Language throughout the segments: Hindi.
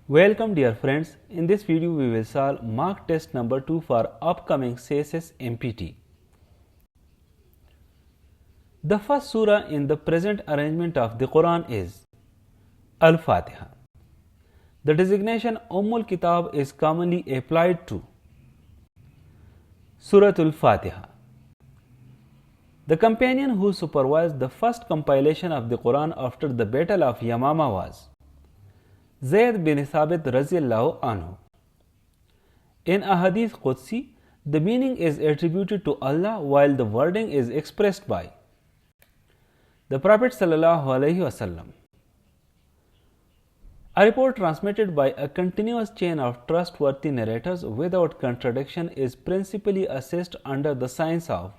Welcome dear friends, in this video we will solve mock test number 2 for upcoming CSS MPT. The first surah in the present arrangement of the Quran is Al-Fatiha. The designation Ummul Kitab is commonly applied to Suratul Fatiha. The companion who supervised the first compilation of the Quran after the Battle of Yamama was Zayd bin Thabit Raziyallahu Anhu. In a Hadith Qudsi, the meaning is attributed to Allah while the wording is expressed by the Prophet Sallallahu Alaihi Wasallam. A report transmitted by a continuous chain of trustworthy narrators without contradiction is principally assessed under the science of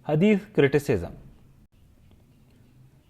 Hadith criticism.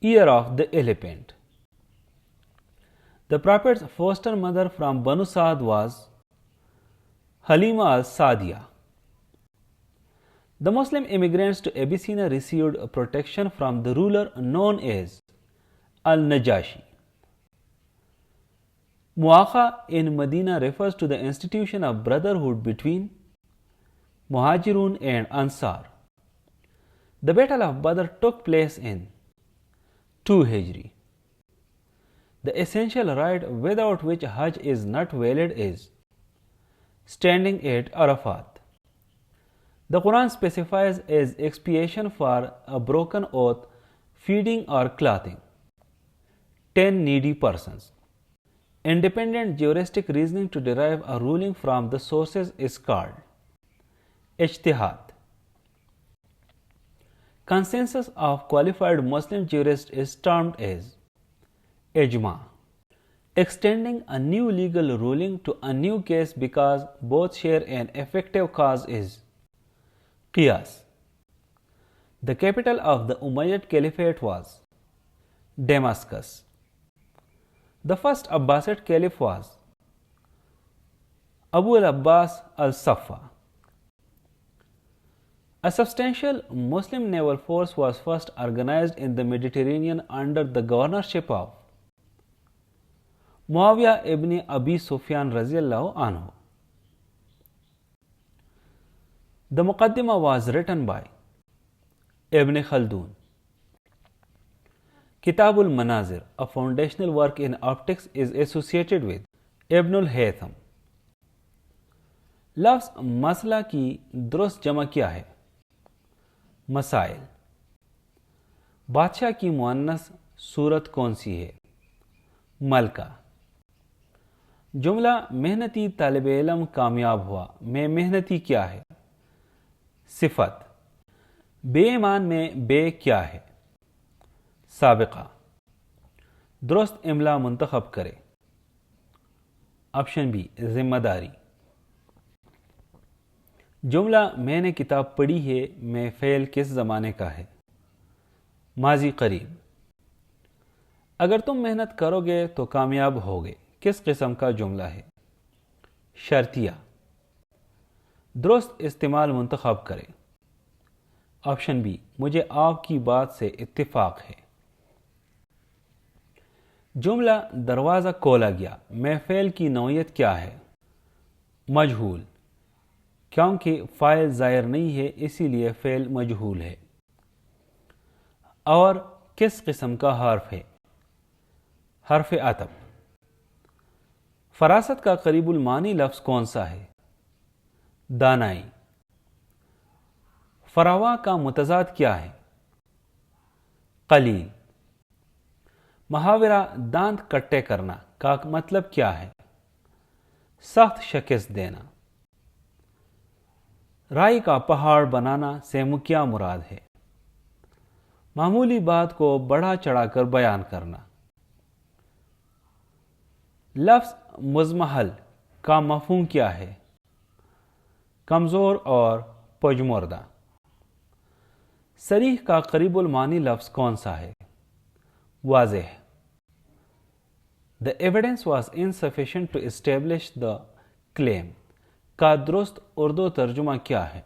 Year of the Elephant. The Prophet's foster mother from Banu Saad was Halima al-Sadiya. The Muslim immigrants to Abyssinia received protection from the ruler known as Al-Najashi. Mu'akha in Medina refers to the institution of brotherhood between Muhajirun and Ansar. The Battle of Badr took place in 2 Hijri. The essential rite without which Hajj is not valid is standing at Arafat. The Quran specifies as expiation for a broken oath, feeding or clothing 10 needy persons. Independent juristic reasoning to derive a ruling from the sources is called Ijtihad. Consensus of qualified Muslim jurists is termed as Ijma. Extending a new legal ruling to a new case because both share an effective cause is Qiyas. The capital of the Umayyad Caliphate was Damascus. The first Abbasid Caliph was Abu al-Abbas al-Safa. A substantial Muslim naval force was first organized in the Mediterranean under the governorship of Muawiyah ibn Abi Sufyan Raziyallahu Anhu. The Muqaddimah was written by Ibn Khaldun. Kitabul Manazir, a foundational work in optics, is associated with Ibn al-Haytham. लफ्ज़ मसला की दुरुस्त जमा क्या है? मसाइल. बादशाह की मुअन्नस सूरत कौन सी है? मलका. जुमला मेहनती तालिब इल्म कामयाब हुआ में मेहनती क्या है? सिफत. बेईमान में बे क्या है? साबिका. दुरुस्त इमला मुंतखब करे. ऑप्शन बी जिम्मेदारी. जुमला मैंने किताब पढ़ी है में फ़ेल किस ज़माने का है? माजी करीब. अगर तुम मेहनत करोगे तो कामयाब होगे किस किस्म का जुमला है? शर्तिया. दुरुस्त इस्तेमाल मुंतखब करें. ऑप्शन बी मुझे आपकी बात से इत्तिफाक है. जुमला दरवाज़ा खोला गया में फ़ेल की नौयत क्या है? मजहूल. क्योंकि फ़ाइल ज़ाहिर नहीं है इसीलिए फ़ेल मजहूल है. और किस किस्म का हर्फ है? हर्फ अतब. फरासत का करीबुल मानी लफ्ज़ कौन सा है? दानाई. फरावा का मुतज़ाद क्या है? कलील. मुहावरा दांत कट्टे करना का मतलब क्या है? सख्त शिकस्त देना. राई का पहाड़ बनाना से क्या मुराद है? मामूली बात को बढ़ा चढ़ाकर बयान करना. लफ्ज़ मुज़महल का मफ़हूम क्या है? कमज़ोर और पजमुर्दा. सरीह का करीबुल मानी लफ्ज़ कौन सा है? वाज़ेह. The evidence was insufficient to establish the claim का दुरुस्त उर्दू तर्जुमा क्या है?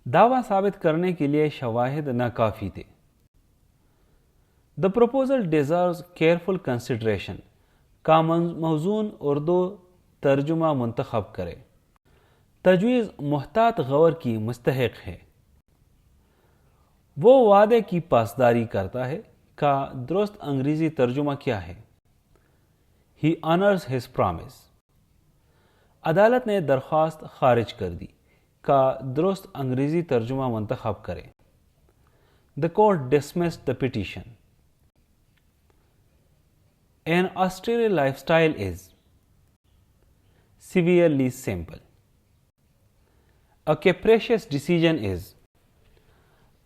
दावा साबित करने के लिए शवाहिद नाकाफी थे। The proposal deserves careful consideration का मौजून उर्दू तर्जुमा मुंतखब करें। तजवीज़ मुहतात गौर की मुस्तहिक है। वो वादे की पासदारी करता है का दुरुस्त अंग्रेजी तर्जुमा क्या है? ही ऑनर्स हिज प्रॉमिस। अदालत ने दरख्वास्त खारिज कर दी का दुरुस्त अंग्रेजी तर्जुमा मुंतखब करें। The court dismissed the petition. An austere lifestyle is severely simple. A capricious decision is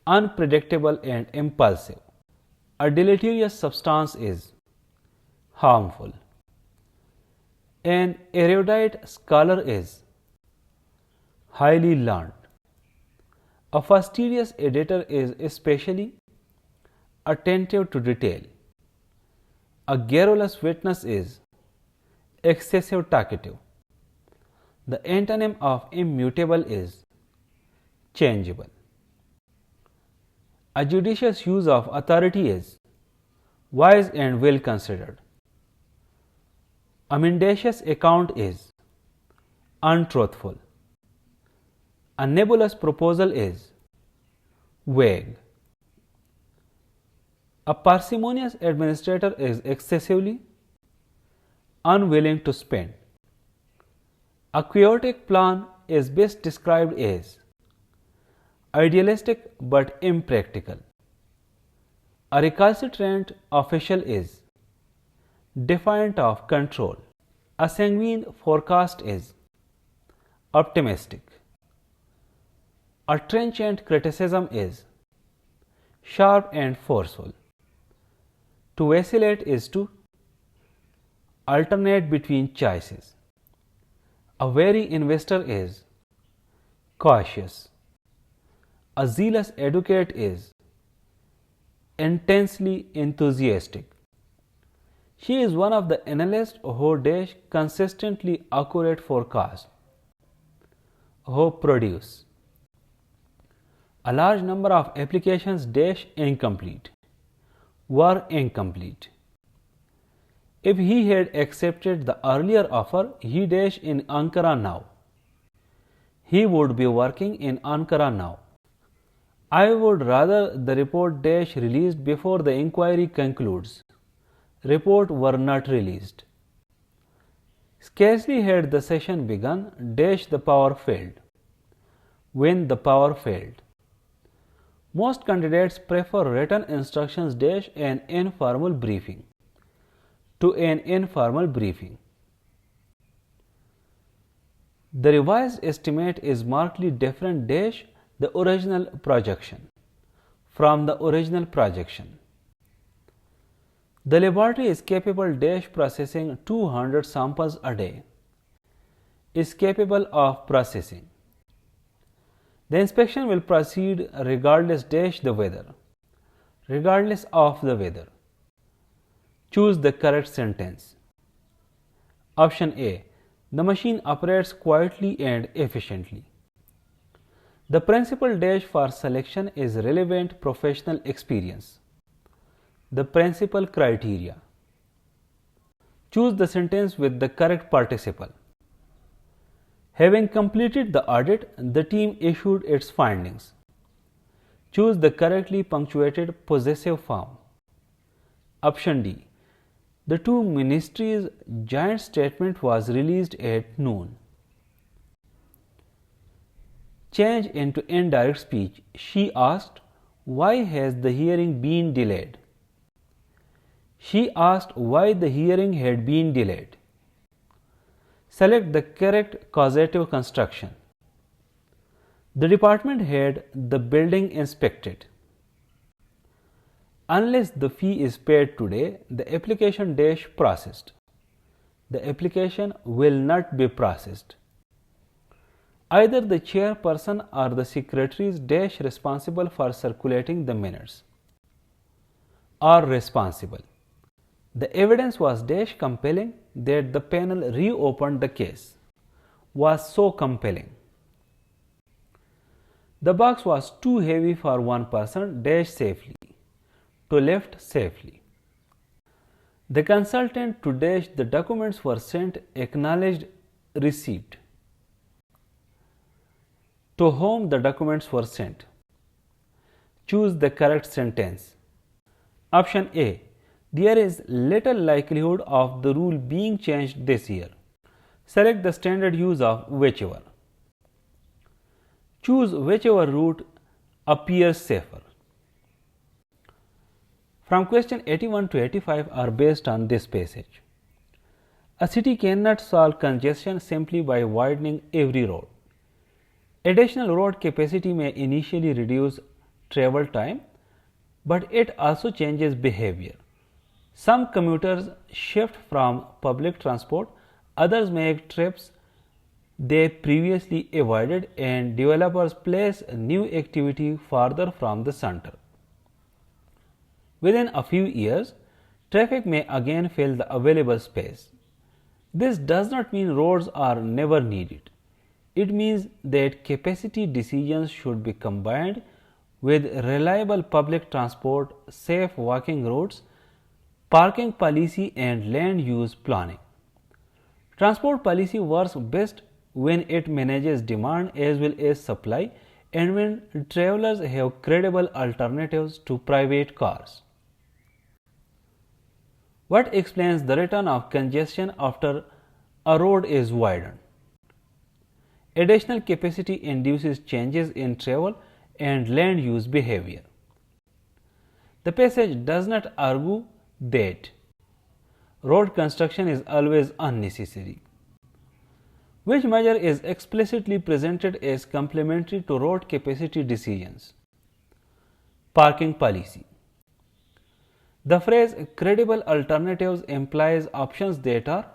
unpredictable and impulsive. A deleterious substance is harmful. An erudite scholar is highly learned. A fastidious editor is especially attentive to detail. A garrulous witness is excessive talkative. The antonym of immutable is changeable. A judicious use of authority is wise and well considered. A mendacious account is untruthful. A nebulous proposal is vague. A parsimonious administrator is excessively unwilling to spend. A chaotic plan is best described as idealistic but impractical. A recalcitrant official is defiant of control. A sanguine forecast is optimistic. A trenchant criticism is sharp and forceful. To vacillate is to alternate between choices. A wary investor is cautious. A zealous advocate is intensely enthusiastic. She is one of the analysts who dash consistently accurate forecasts, who produce. A large number of applications dash incomplete. Were incomplete. If he had accepted the earlier offer, he dash in Ankara now. He would be working in Ankara now. I would rather the report dash released before the inquiry concludes. Report were not released. Scarcely had the session begun, dash the power failed. When the power failed. Most candidates prefer written instructions dash an informal briefing to an informal briefing. The revised estimate is markedly different dash the original projection from the original projection. The laboratory is capable dash processing 200 samples a day. Is capable of processing. The inspection will proceed regardless dash the weather. Regardless of the weather. Choose the correct sentence. Option A. The machine operates quietly and efficiently. The principal dash for selection is relevant professional experience. The principal criteria. Choose the sentence with the correct participle. Having completed the audit, the team issued its findings. Choose the correctly punctuated possessive form. Option D. The two ministries' joint statement was released at noon. Change into indirect speech. She asked, why has the hearing been delayed? She asked why the hearing had been delayed. Select the correct causative construction. The department had the building inspected. Unless the fee is paid today, the application dash processed. The application will not be processed. Either the chairperson or the secretaries dash responsible for circulating the minutes are responsible. The evidence was dash compelling that the panel reopened the case was so compelling. The box was too heavy for one person dash safely to lift safely. The consultant to dash the documents were sent acknowledged receipt. To whom the documents were sent. Choose the correct sentence. Option A. There is little likelihood of the rule being changed this year. Select the standard use of whichever. Choose whichever route appears safer. From question 81 to 85 are based on this passage. A city cannot solve congestion simply by widening every road. Additional road capacity may initially reduce travel time, but it also changes behavior. Some commuters shift from public transport, others make trips they previously avoided, and developers place new activity farther from the center. Within a few years, traffic may again fill the available space. This does not mean roads are never needed. It means that capacity decisions should be combined with reliable public transport, safe walking routes, parking policy, and land use planning. Transport policy works best when it manages demand as well as supply and when travelers have credible alternatives to private cars. What explains the return of congestion after a road is widened? Additional capacity induces changes in travel and land use behavior. The passage does not argue that road construction is always unnecessary. Which measure is explicitly presented as complementary to road capacity decisions? Parking policy. The phrase credible alternatives implies options that are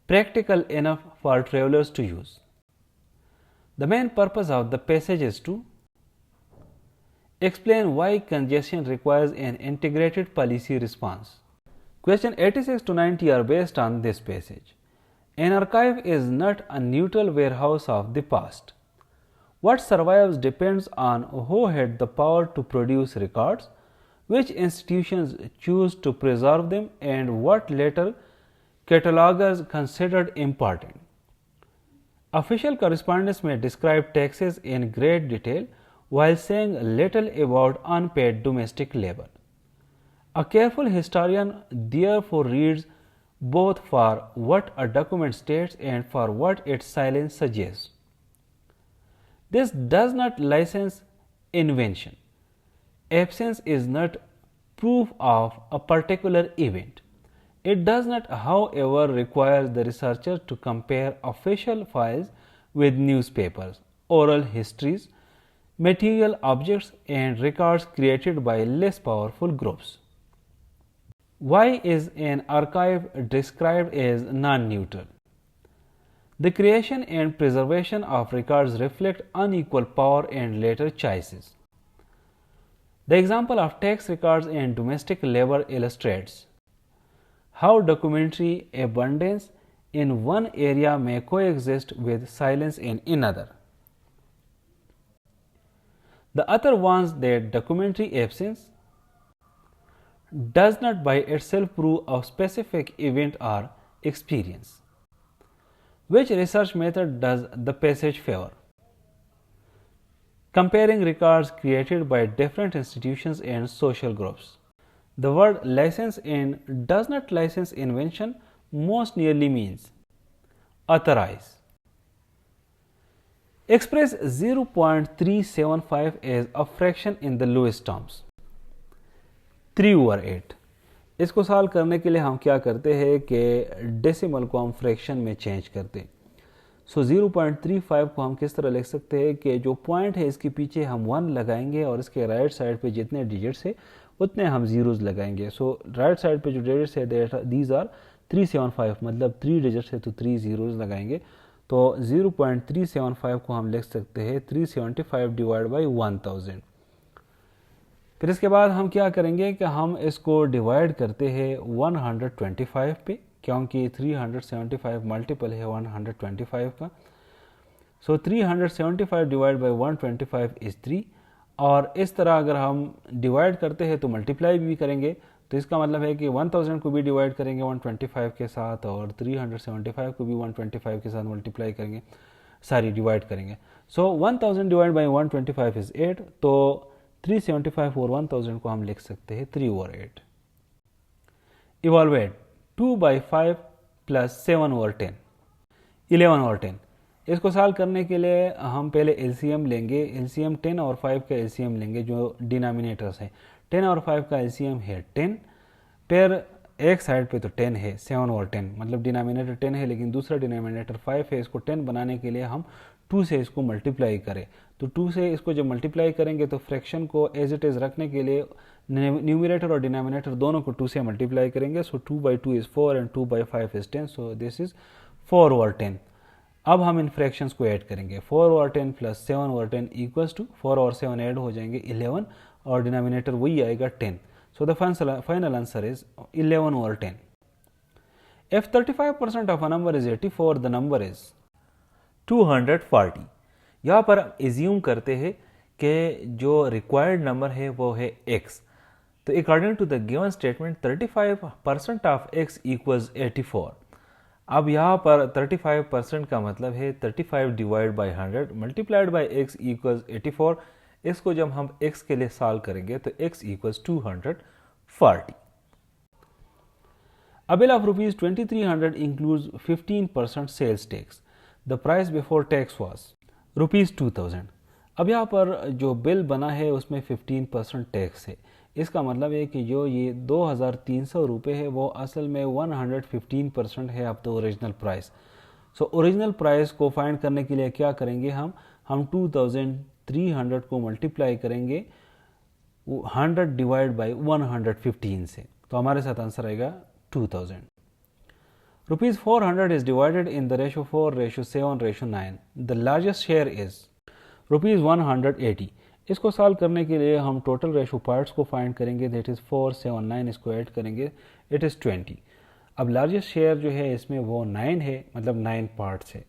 practical enough for travelers to use. The main purpose of the passage is to explain why congestion requires an integrated policy response. Question 86 to 90 are based on this passage. An archive is not a neutral warehouse of the past. What survives depends on who had the power to produce records, which institutions choose to preserve them, and what later catalogers considered important. Official correspondence may describe taxes in great detail while saying little about unpaid domestic labor. A careful historian therefore reads both for what a document states and for what its silence suggests. This does not license invention. Absence is not proof of a particular event. It does not, however, require the researcher to compare official files with newspapers, oral histories, material objects, and records created by less powerful groups. Why is an archive described as non-neutral? The creation and preservation of records reflect unequal power and later choices. The example of tax records and domestic labor illustrates how documentary abundance in one area may coexist with silence in another. The other warns that documentary absence does not by itself prove a specific event or experience. Which research method does the passage favor? Comparing records created by different institutions and social groups. The word license in does not license invention most nearly means authorize. Express 0.375 as a fraction in the lowest terms. 3/8. इसको सॉल्व करने के लिए हम क्या करते हैं कि डेसिमल को हम फ्रैक्शन में चेंज करते हैं. सो 0.35 को हम किस तरह लिख सकते हैं कि जो पॉइंट है इसके पीछे हम 1 लगाएंगे और इसके राइट साइड पे जितने डिजिट्स है उतने हम जीरोज लगाएंगे. सो राइट साइड पे जो डिजिट्स है दीज आर 375, मतलब 3 डिजिट्स है तो 3 जीरोज लगाएंगे. तो 0.375 को हम लिख सकते हैं 375 डिवाइड बाई 1000. फिर इसके बाद हम क्या करेंगे कि हम इसको डिवाइड करते हैं 125 पे, क्योंकि 375 मल्टीपल है 125 का. सो 375 डिवाइड बाई 125 इज़ 3। और इस तरह अगर हम डिवाइड करते हैं तो मल्टीप्लाई भी करेंगे, तो इसका मतलब है कि 1000 को भी डिवाइड करेंगे 125 के साथ और 375 को भी 125 के साथ मल्टीप्लाई करेंगे, डिवाइड करेंगे। सो 1000 डिवाइड बाई 125 इज़ 8, तो 375 और 1000 को हम लिख सकते हैं 3/8। इवॉल्वेट 2/5 प्लस 7/10, 11/10। इसको सॉल्व करने के लिए हम पहले एलसीएम लेंगे। एलसीएम 10 और 5 का एलसीएम लेंगे जो डिनोमिनेटर्स है। 10 और 5 का एलसीएम है 10, फिर एक साइड पे तो 10 है, 7/10, मतलब डिनोमिनेटर 10 है लेकिन दूसरा डिनोमिनेटर 5 है। इसको 10 बनाने के लिए हम 2 से इसको मल्टीप्लाई करें, तो 2 से इसको जब मल्टीप्लाई करेंगे तो फ्रैक्शन को एज इट इज़ रखने के लिए न्यूमरेटर और डिनोमिनेटर दोनों को 2 से मल्टीप्लाई करेंगे। सो 2/2 is 4 and 2/5 is 10, so this is 4/10। अब हम इन फ्रैक्शंस को ऐड करेंगे। 4/10 प्लस 7/10 इक्वल्स टू 4 और 7 ऐड हो जाएंगे 11 और डिनोमिनेटर वही आएगा 10। So the final answer is 11/10। If 35% of a number is 84, the number is 240। यहाँ पर एज्यूम करते हैं कि जो रिक्वायर्ड नंबर है वो है x। तो according to the given statement 35% of x equals 84। अब यहाँ पर 35% का मतलब है 35 divide by 100 multiplied by x equals 84। इसको जब हम x के लिए सॉल्व करेंगे तो x equals 240। A bill of rupees 2300 includes 15% sales tax. The price before tax was rupees 2000। अब यहाँ पर जो बिल बना है उसमें 15% टैक्स है। इसका मतलब है कि जो ये 2300 रुपये है वो असल में 115% है of the original price. So original price को फाइंड करने के लिए क्या करेंगे हम 2300 को मल्टीप्लाई करेंगे 100 डिवाइड बाई 115 से, तो हमारे साथ आंसर आएगा 2000। Rupees 400 is divided in the ratio 4, ratio 7, ratio 9. The largest share is rupees 180। इसको सॉल्व करने के लिए हम टोटल रेशो पार्ट्स को फाइंड करेंगे, दैट इज़ 4, 7, 9, इसको ऐड करेंगे, इट इज़ 20। अब लार्जेस्ट शेयर जो है इसमें वो 9 है, मतलब 9 पार्ट्स है।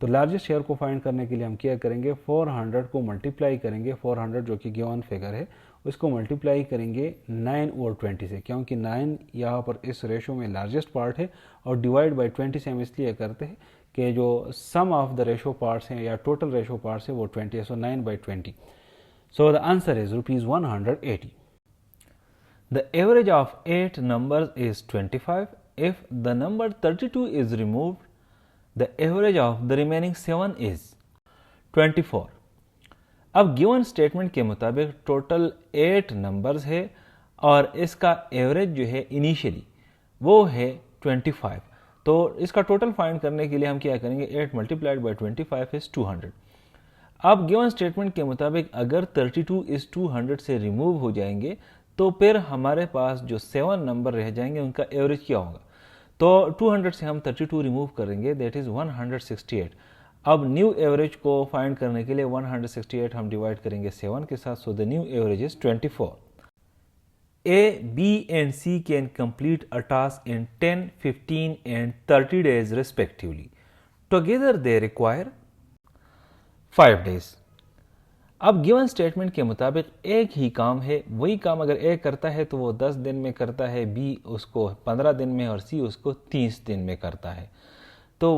तो लार्जेस्ट शेयर को फाइंड करने के लिए हम क्या करेंगे, 400 को मल्टीप्लाई करेंगे, 400 जो कि गिवन फिगर है उसको मल्टीप्लाई करेंगे 9 और 20 से, क्योंकि 9 यहाँ पर इस रेशो में लार्जेस्ट पार्ट है और डिवाइड बाई 20 से हम इसलिए करते हैं कि जो सम ऑफ द रेशो पार्ट्स हैं या टोटल रेशो पार्ट्स है वो 20 है। सो 9/20। सो the answer is rupees 180। The average of 8 numbers is 25. If the number 32 is removed, the average of the remaining 7 is 24। अब गिवन स्टेटमेंट के मुताबिक टोटल 8 नंबर्स है और इसका एवरेज जो है इनिशियली वो है 25। तो इसका टोटल फाइंड करने के लिए हम क्या करेंगे, 8 मल्टीप्लाइड बाई 25 इज 200। अब गिवन स्टेटमेंट के मुताबिक अगर 32 इस 200 से रिमूव हो जाएंगे तो फिर हमारे पास जो 7 नंबर रह जाएंगे उनका एवरेज क्या होगा। तो 200 से हम 32 रिमूव करेंगे, दैट इज 168। अब न्यू एवरेज को फाइंड करने के लिए 168 हम डिवाइड करेंगे 7 के साथ, so the new average is 24। A, B and C can complete a task in 10, 15 and 30 days respectively. Together they require 5 days. अब गिवन स्टेटमेंट के मुताबिक एक ही काम है, वही काम अगर ए करता है तो वो 10 दिन में करता है, बी उसको 15 दिन में और सी उसको 30 दिन में करता है। तो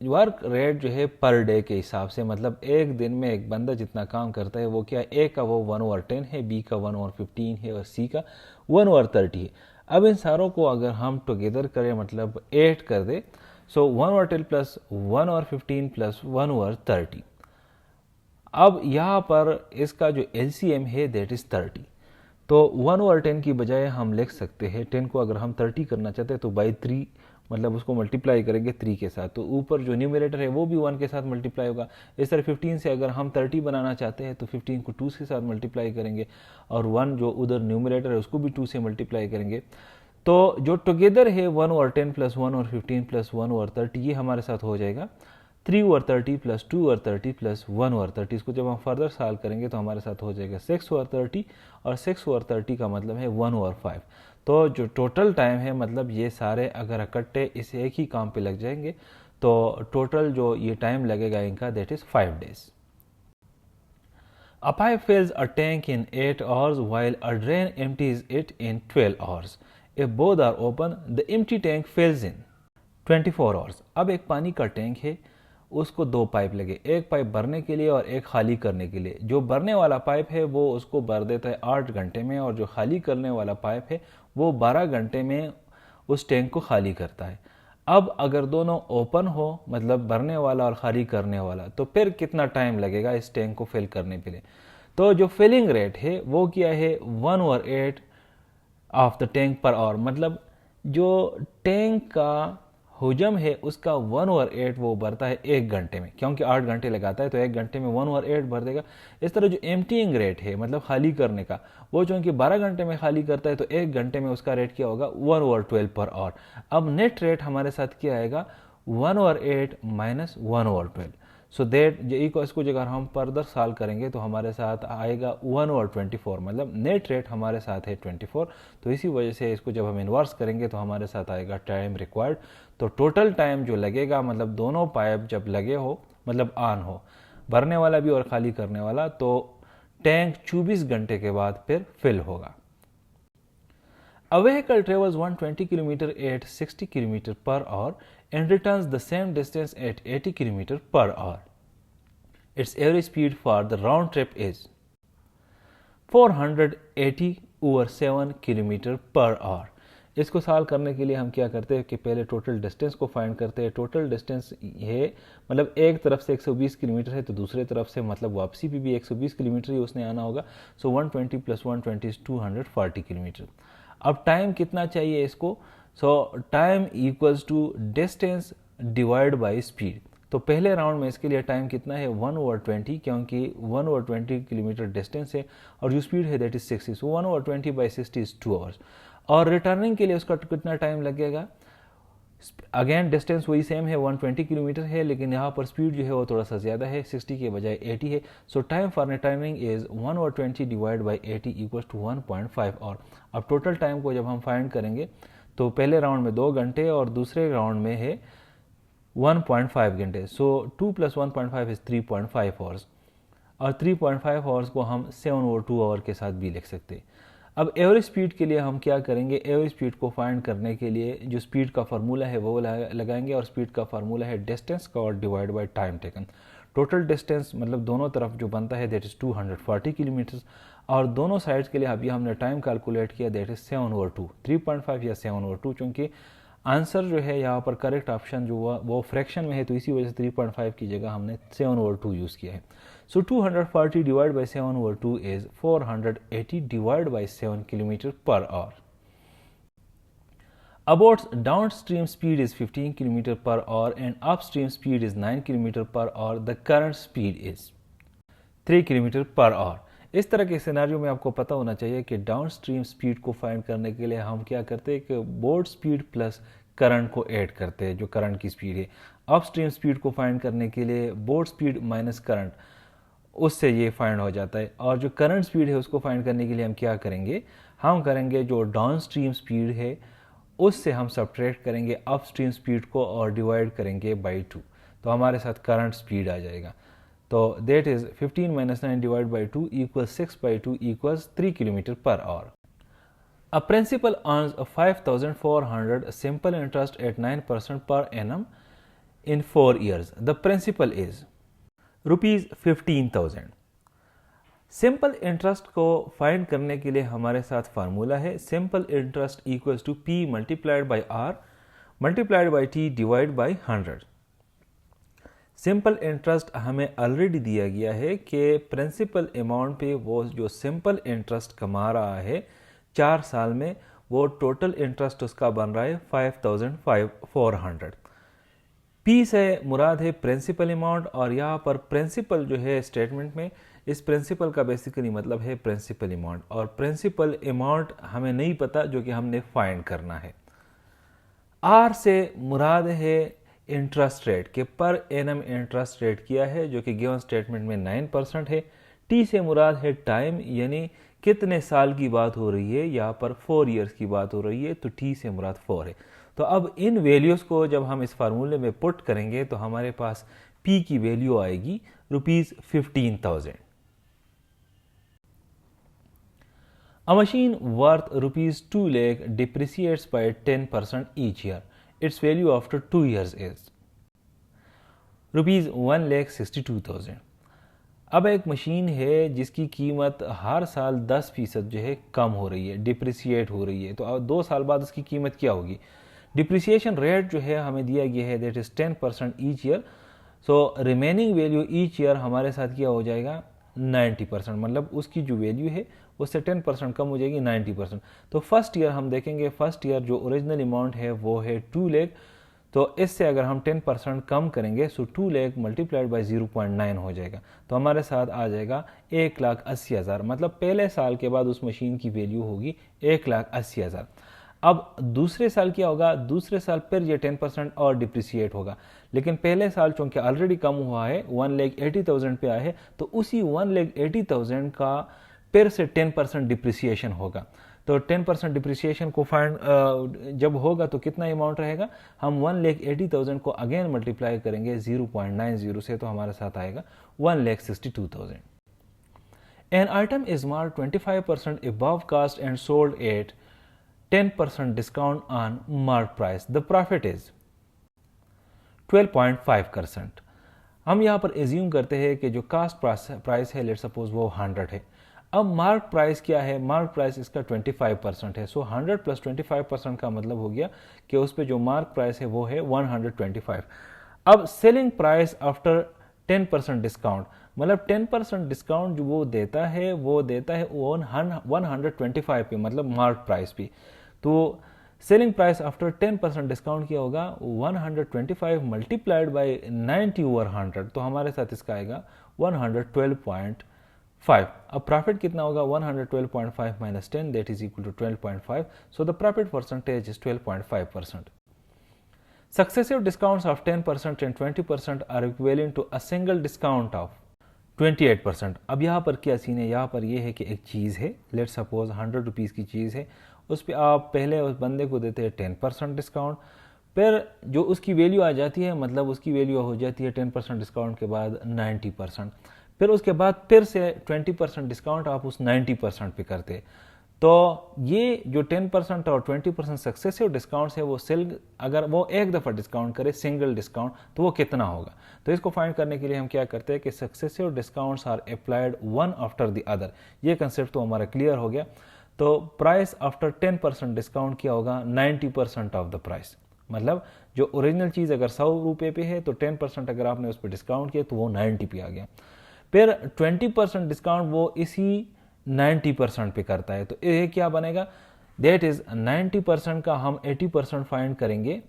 वर्क रेट जो है पर डे के हिसाब से, मतलब एक दिन में एक बंदा जितना काम करता है वो क्या, ए का वो 1/10 है, बी का 1/15 है और सी का 1/30 है। अब इन सारों को अगर हम टुगेदर करें मतलब 8 कर दे, सो 1/10 प्लस 1/15 प्लस 1/30। अब यहाँ पर इसका जो LCM है दैट इज 30। तो 1/10 की बजाय हम लिख सकते हैं 10 को अगर हम 30 करना चाहते हैं तो बाई 3, मतलब उसको मल्टीप्लाई करेंगे 3 के साथ, तो ऊपर जो न्यूमरेटर है वो भी 1 के साथ मल्टीप्लाई होगा। इस तरह 15 से अगर हम 30 बनाना चाहते हैं तो 15 को 2 के साथ मल्टीप्लाई करेंगे और 1 जो उधर न्यूमरेटर है उसको भी 2 से मल्टीप्लाई करेंगे। तो जो टुगेदर है 1/10 प्लस 1/15 प्लस 1/30 ये हमारे साथ हो जाएगा 3/30 प्लस 2/30 प्लस 1/30। इसको जब हम फर्दर सॉल्व करेंगे तो हमारे साथ हो जाएगा 6/30 और 6/30 का मतलब है 1/5। तो जो टोटल टाइम है मतलब ये सारे अगर इकट्ठे इस एक ही काम पे लग जाएंगे तो टोटल जो ये टाइम लगेगा इनका that is 5 days. A pipe fills a tank in 8 hours while a drain empties it in 12 hours. If both are open, the empty tank fills in 24 hours. अब एक पानी का टैंक है, उसको दो पाइप लगे, एक पाइप भरने के लिए और एक खाली करने के लिए. जो भरने वाला पाइप है वो उसको भर देता है 8 घंटे में, और जो खाली करने वाला पाइप है वो 12 घंटे में उस टैंक को खाली करता है. अब अगर दोनों ओपन हो, मतलब भरने वाला और खाली करने वाला, तो फिर कितना टाइम लगेगा इस टैंक को फिल करने के लिए. तो जो फिलिंग रेट है वो क्या है, 1/8 of the tank per hour. मतलब जो टैंक का हुजम है उसका 1/8 वो भरता है 1 घंटे में, क्योंकि 8 घंटे लगाता है तो 1 घंटे में 1/8 भर देगा. इस तरह जो एम्प्टीइंग रेट है, मतलब खाली करने का, वो चूंकि 12 घंटे में खाली करता है तो 1 घंटे में उसका रेट क्या होगा, 1/12 पर आवर. अब नेट रेट हमारे साथ क्या आएगा, 1/8 माइनस 1/12. सो दैट इसको अगर हम फर्दर सॉल्व करेंगे तो हमारे साथ आएगा 1/24. मतलब नेट रेट हमारे साथ है 24. तो इसी वजह से इसको जब हम इन्वर्स करेंगे तो हमारे साथ आएगा टाइम रिक्वायर्ड. तो टोटल टाइम जो लगेगा, मतलब दोनों पाइप जब लगे हो, मतलब ऑन हो, भरने वाला भी और खाली करने वाला, तो टैंक 24 घंटे के बाद फिर फिल होगा. A vehicle travels 120 km at 60 km per hour and returns the same distance at 80 km per hour. Its average speed for the round trip is 480/7 km per hour. इसको सॉल्व करने के लिए हम क्या करते हैं कि पहले टोटल डिस्टेंस को फाइंड करते हैं. टोटल डिस्टेंस है, मतलब एक तरफ से 120 किलोमीटर है तो दूसरे तरफ से मतलब वापसी भी 120 किलोमीटर ही उसने आना होगा. So 120 + 120 is 240 kilometre. अब टाइम कितना चाहिए इसको, so time equals to distance divide by speed. तो पहले राउंड में इसके लिए टाइम कितना है, 1/20, क्योंकि 1/20 किलोमीटर डिस्टेंस है और जो स्पीड है that is 60. So 1/20/60 is 2 hours. और रिटर्निंग के लिए उसका कितना टाइम लगेगा, अगेन डिस्टेंस वही सेम है, 120 किलोमीटर है, लेकिन यहाँ पर स्पीड जो है वो थोड़ा सा ज़्यादा है, 60 के बजाय 80 है. So time for returning is 1/20 divide by 80 equals to 1.5 hour. अब टोटल टाइम को जब हम फाइंड करेंगे तो पहले राउंड में 2 घंटे और दूसरे राउंड में है 1.5 घंटे. सो 2 + 1.5 इज 3.5 आवर्स. और 3.5 आवर्स को हम 7/2 आवर के साथ भी लिख सकते हैं. अब एवरेज स्पीड के लिए हम क्या करेंगे, एवरेज स्पीड को फाइंड करने के लिए जो स्पीड का फार्मूला है वो लगाएंगे, और स्पीड का फार्मूला है डिस्टेंस का और divide by time taken. Total distance मतलब दोनों तरफ जो बनता है दैट इज 240 किलोमीटर, और दोनों साइड्स के लिए अभी हमने टाइम कैलकुलेट किया दैट इज 7/2, 3.5 या 7/2, क्योंकि आंसर जो है यहाँ पर करेक्ट ऑप्शन जो हुआ वो फ्रैक्शन में है, तो इसी वजह से 3.5 की जगह हमने 7/2 यूज़ किया है. सो 240 divide by 7/2 is 480 divide by 7 kilometre per hour. A boat's downstream speed is 15 km per hour and upstream speed is 9 km per hour. The current speed is 3 km per hour. इस तरह के सिनेरियो में आपको पता होना चाहिए कि डाउनस्ट्रीम स्पीड को फाइंड करने के लिए हम क्या करते हैं कि बोट स्पीड प्लस करंट को ऐड करते हैं, जो करंट की स्पीड है. अपस्ट्रीम स्पीड को फाइंड करने के लिए बोट स्पीड माइनस करंट, उससे ये फाइंड हो जाता है. और जो करंट स्पीड है उसको फाइंड करने के लिए हम क्या करेंगे, हम करेंगे जो डाउनस्ट्रीम स्पीड है उससे हम सब्ट्रैक्ट करेंगे अपस्ट्रीम स्पीड को और डिवाइड करेंगे बाई 2, तो हमारे साथ करंट स्पीड आ जाएगा. तो that is 15 - 9 divide by 2 equals 6/2 equals 3 kilometre per hour. A principal earns a 5,400 simple interest at 9% per annum in 4 years. The principal is rupees 15,000. Simple interest को फाइंड करने के लिए हमारे साथ फार्मूला है simple interest equals to P multiplied by R multiplied by T divide by 100. Simple interest हमें ऑलरेडी दिया गया है कि प्रिंसिपल अमाउंट पे वो जो सिंपल इंटरेस्ट कमा रहा है 4 साल में, वो टोटल इंटरेस्ट उसका बन रहा है 5,400. P से मुराद है प्रिंसिपल अमाउंट, और यहाँ पर प्रिंसिपल जो है स्टेटमेंट में, इस प्रिंसिपल का बेसिकली मतलब है प्रिंसिपल अमाउंट, और प्रिंसिपल अमाउंट हमें नहीं पता जो कि हमने फाइंड करना है. R से मुराद है इंटरेस्ट रेट के पर एनम इंटरेस्ट रेट किया है जो कि गिवन स्टेटमेंट में 9% है. T से मुराद है टाइम, यानी कितने साल की बात हो रही है, यहाँ पर 4 ईयर्स की बात हो रही है, तो T से मुराद 4 है. तो अब इन वैल्यूज़ को जब हम इस फार्मूले में पुट करेंगे तो हमारे पास P की वैल्यू आएगी ₹15,000। A machine worth ₹2 lakh depreciates by 10% each year. Its value after 2 years is ₹1,62,000। अब एक मशीन है जिसकी कीमत हर साल 10% जो है कम हो रही है, डिप्रिसिएट हो रही है, तो अब 2 साल बाद उसकी कीमत क्या होगी? डिप्रिसिएशन रेट जो है हमें दिया गया है that is 10% each year. So remaining value each year हमारे साथ क्या हो जाएगा? 90%, मतलब उसकी जो वैल्यू है उससे 10% कम हो जाएगी 90%। तो फर्स्ट ईयर हम देखेंगे, फर्स्ट ईयर जो ओरिजिनल अमाउंट है वो है 2 लाख, तो इससे अगर हम 10% कम करेंगे सो 2 लाख मल्टीप्लाइड बाई 0.9 हो जाएगा, तो हमारे साथ आ जाएगा 1,80,000। मतलब पहले साल के बाद उस मशीन की वैल्यू होगी 1,80,000। अब दूसरे साल क्या होगा? दूसरे साल फिर ये 10% और डिप्रिसिएट होगा, लेकिन पहले साल चूंकि ऑलरेडी कम हुआ है 1,80,000 पे आया है, तो उसी 1,80,000 का फिर से 10% डिप्रिसिएशन होगा। तो 10% डिप्रिसिएशन को फाइंड जब होगा तो कितना अमाउंट रहेगा? हम 1,80,000 को अगेन मल्टीप्लाई करेंगे 0.90 से, तो हमारे साथ आएगा 1,62,000। An item is marked 25% above cost and sold at 10% discount on mark price. The profit is 12.5%। हम यहाँ पर एज्यूम करते हैं कि जो कास्ट प्राइस है लेट सपोज वो 100 है। अब मार्क प्राइस क्या है? मार्क प्राइस इसका 25% है। सो 100 प्लस 25% का मतलब हो गया कि उस पर जो मार्क प्राइस है वो है 125। अब सेलिंग प्राइस आफ्टर 10% डिस्काउंट, मतलब 10% डिस्काउंट जो वो देता है 125 पे, मतलब मार्क प्राइस पे। तो सेलिंग प्राइस आफ्टर 10% डिस्काउंट क्या होगा? 125 मल्टीप्लाइड बाई 90 ओवर 100, तो हमारे साथ इसका आएगा 112.5। अब प्रॉफिट कितना होगा? 112.5 minus 10 that is equal to 12.5। So the profit percentage is 12.5%। Successive discounts of 10% and 20% are equivalent to a single discount of 28%। अब यहाँ पर क्या सीन है? यहाँ पर यह है कि एक चीज़ है, लेट सपोज 100 रुपीज़ की चीज़ है, उस पर आप पहले उस बंदे को देते हैं 10% डिस्काउंट, फिर जो उसकी वैल्यू आ जाती है, मतलब उसकी वैल्यू हो जाती है 10% डिस्काउंट के बाद 90%, फिर उसके बाद फिर से 20% डिस्काउंट आप उस 90% पे करते हैं। तो ये जो 10% और 20% सक्सेसिव डिस्काउंट्स है वो अगर वो एक दफ़ा डिस्काउंट करे सिंगल डिस्काउंट, तो वो कितना होगा? तो इसको फाइंड करने के लिए हम क्या करते हैं कि successive discounts are applied one after the other. ये कंसेप्ट तो हमारा क्लियर हो गया। तो प्राइस आफ्टर 10% डिस्काउंट क्या होगा? 90% ऑफ द प्राइस, मतलब जो ओरिजिनल चीज़ अगर 100 रुपये पे है तो 10% अगर आपने उस पर डिस्काउंट किया तो वो 90 पे आ गया। फिर 20% डिस्काउंट वो इसी 90% पे करता है, तो ये क्या बनेगा? दैट इज 90% का हम 80% फाइंड करेंगे,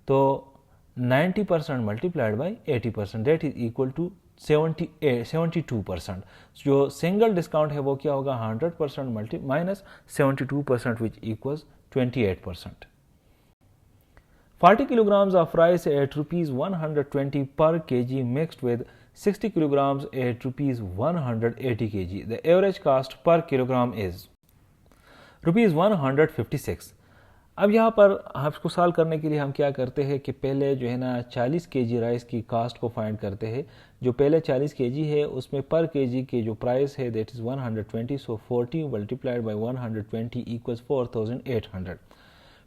तो 90% multiplied by 80% that is equal to 72%। जो सिंगल डिस्काउंट है वो क्या होगा? 100% minus 72% which equals 28%। 40 kilograms of rice at ₹120 per kg mixed with 60 kilograms at ₹180 kg. The average cost per kilogram is ₹156। अब यहाँ पर आपको सॉल्व करने के लिए हम क्या करते हैं कि पहले जो है ना 40 kg राइस की कास्ट को फाइंड करते हैं। जो पहले 40 kg है उसमें पर kg के जो प्राइस है that is 120, so 40 multiplied by 120 equals 4800।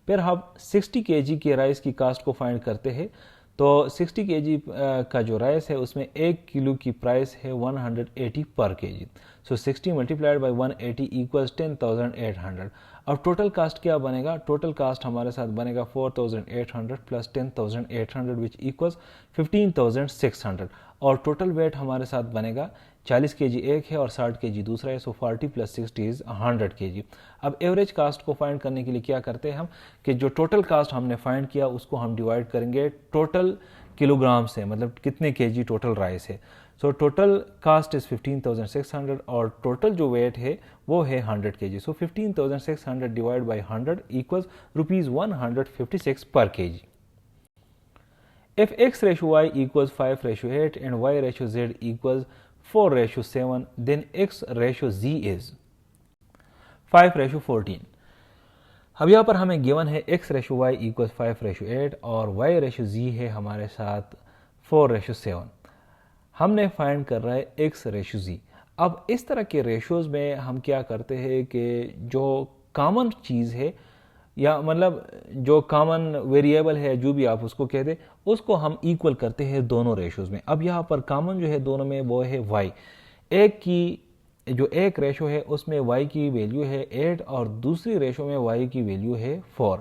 फिर हम 60 kg के राइस की कास्ट को फाइंड करते हैं। तो 60 kg का जो राइस है उसमें 1 किलो की प्राइस है 180 पर kg। So 60 multiplied by 180 equals 10,800। अब टोटल कास्ट क्या बनेगा? टोटल कास्ट हमारे साथ बनेगा 4,800 प्लस 10,800 विच इक्वल्स 15,600। और टोटल वेट हमारे साथ बनेगा 40 kg एक है और 60 kg दूसरा है, सो 40 प्लस 60 इज 100 kg। अब एवरेज कास्ट को फाइंड करने के लिए क्या करते हैं हम कि जो टोटल कास्ट हमने फाइंड किया उसको हम डिवाइड करेंगे टोटल किलोग्राम से, मतलब कितने kg टोटल राइस है। सो टोटल कास्ट इज 15,600 और टोटल जो वेट है वो है 100 kg। So 15,600 divide by 100 equals ₹156 पर kg। If X ratio Y equals 5:8 and Y ratio Z equals 4:7, then X ratio Z is 5:14। अब यहाँ पर हमें गिवन है x रेशो वाई इक्वल 5:8 और y रेशो z है हमारे साथ 4:7। हमने फाइंड कर रहा है x रेशो z। अब इस तरह के रेशोज़ में हम क्या करते हैं कि जो कॉमन चीज़ है या मतलब जो कॉमन वेरिएबल है, जो भी आप उसको कह दे, उसको हम इक्वल करते हैं दोनों रेशोज़ में। अब यहाँ पर कॉमन जो है दोनों में वो है y। एक रेशो है उसमें y की वैल्यू है 8 और दूसरी रेशो में y की वैल्यू है 4।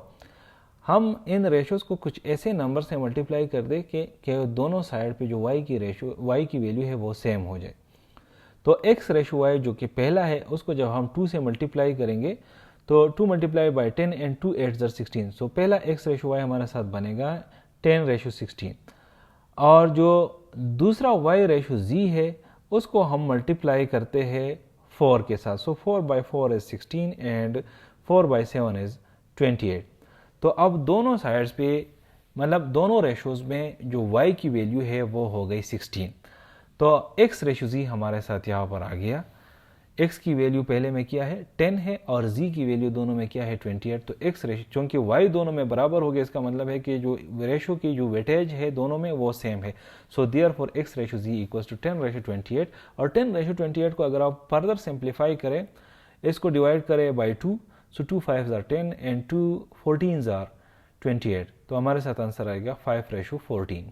हम इन रेशोज़ को कुछ ऐसे नंबर से मल्टीप्लाई कर दे कि दोनों साइड पे जो y की वैल्यू है वो सेम हो जाए। तो x रेशो y जो कि पहला है उसको जब हम 2 से मल्टीप्लाई करेंगे तो 2 मल्टीप्लाई बाई 10 एंड 2 8 16। सो पहला x रेशो y हमारे साथ बनेगा 10:16 और जो दूसरा y रेशो z है उसको हम मल्टीप्लाई करते हैं 4 के साथ। सो 4/4 इज 16 एंड 4/7 इज 28। तो अब दोनों साइड्स पे मतलब दोनों रेशोज़ में जो y की वैल्यू है वो हो गई 16। तो x रेशो z हमारे साथ यहाँ पर आ गया। x की वैल्यू पहले में क्या है 10 है और z की वैल्यू दोनों में क्या है 28। तो x रेशो चूंकि y दोनों में बराबर हो गया, इसका मतलब है कि जो रेशो की जो वेटेज है दोनों में वो सेम है। So therefore x ratio z equals to 10:28 और 10:28 को अगर आप फर्दर सिंप्लीफाई करें, इसको डिवाइड करें by 2, so 2 5s are 10 and 2 14s are 28। तो हमारे साथ आंसर आएगा 5:14।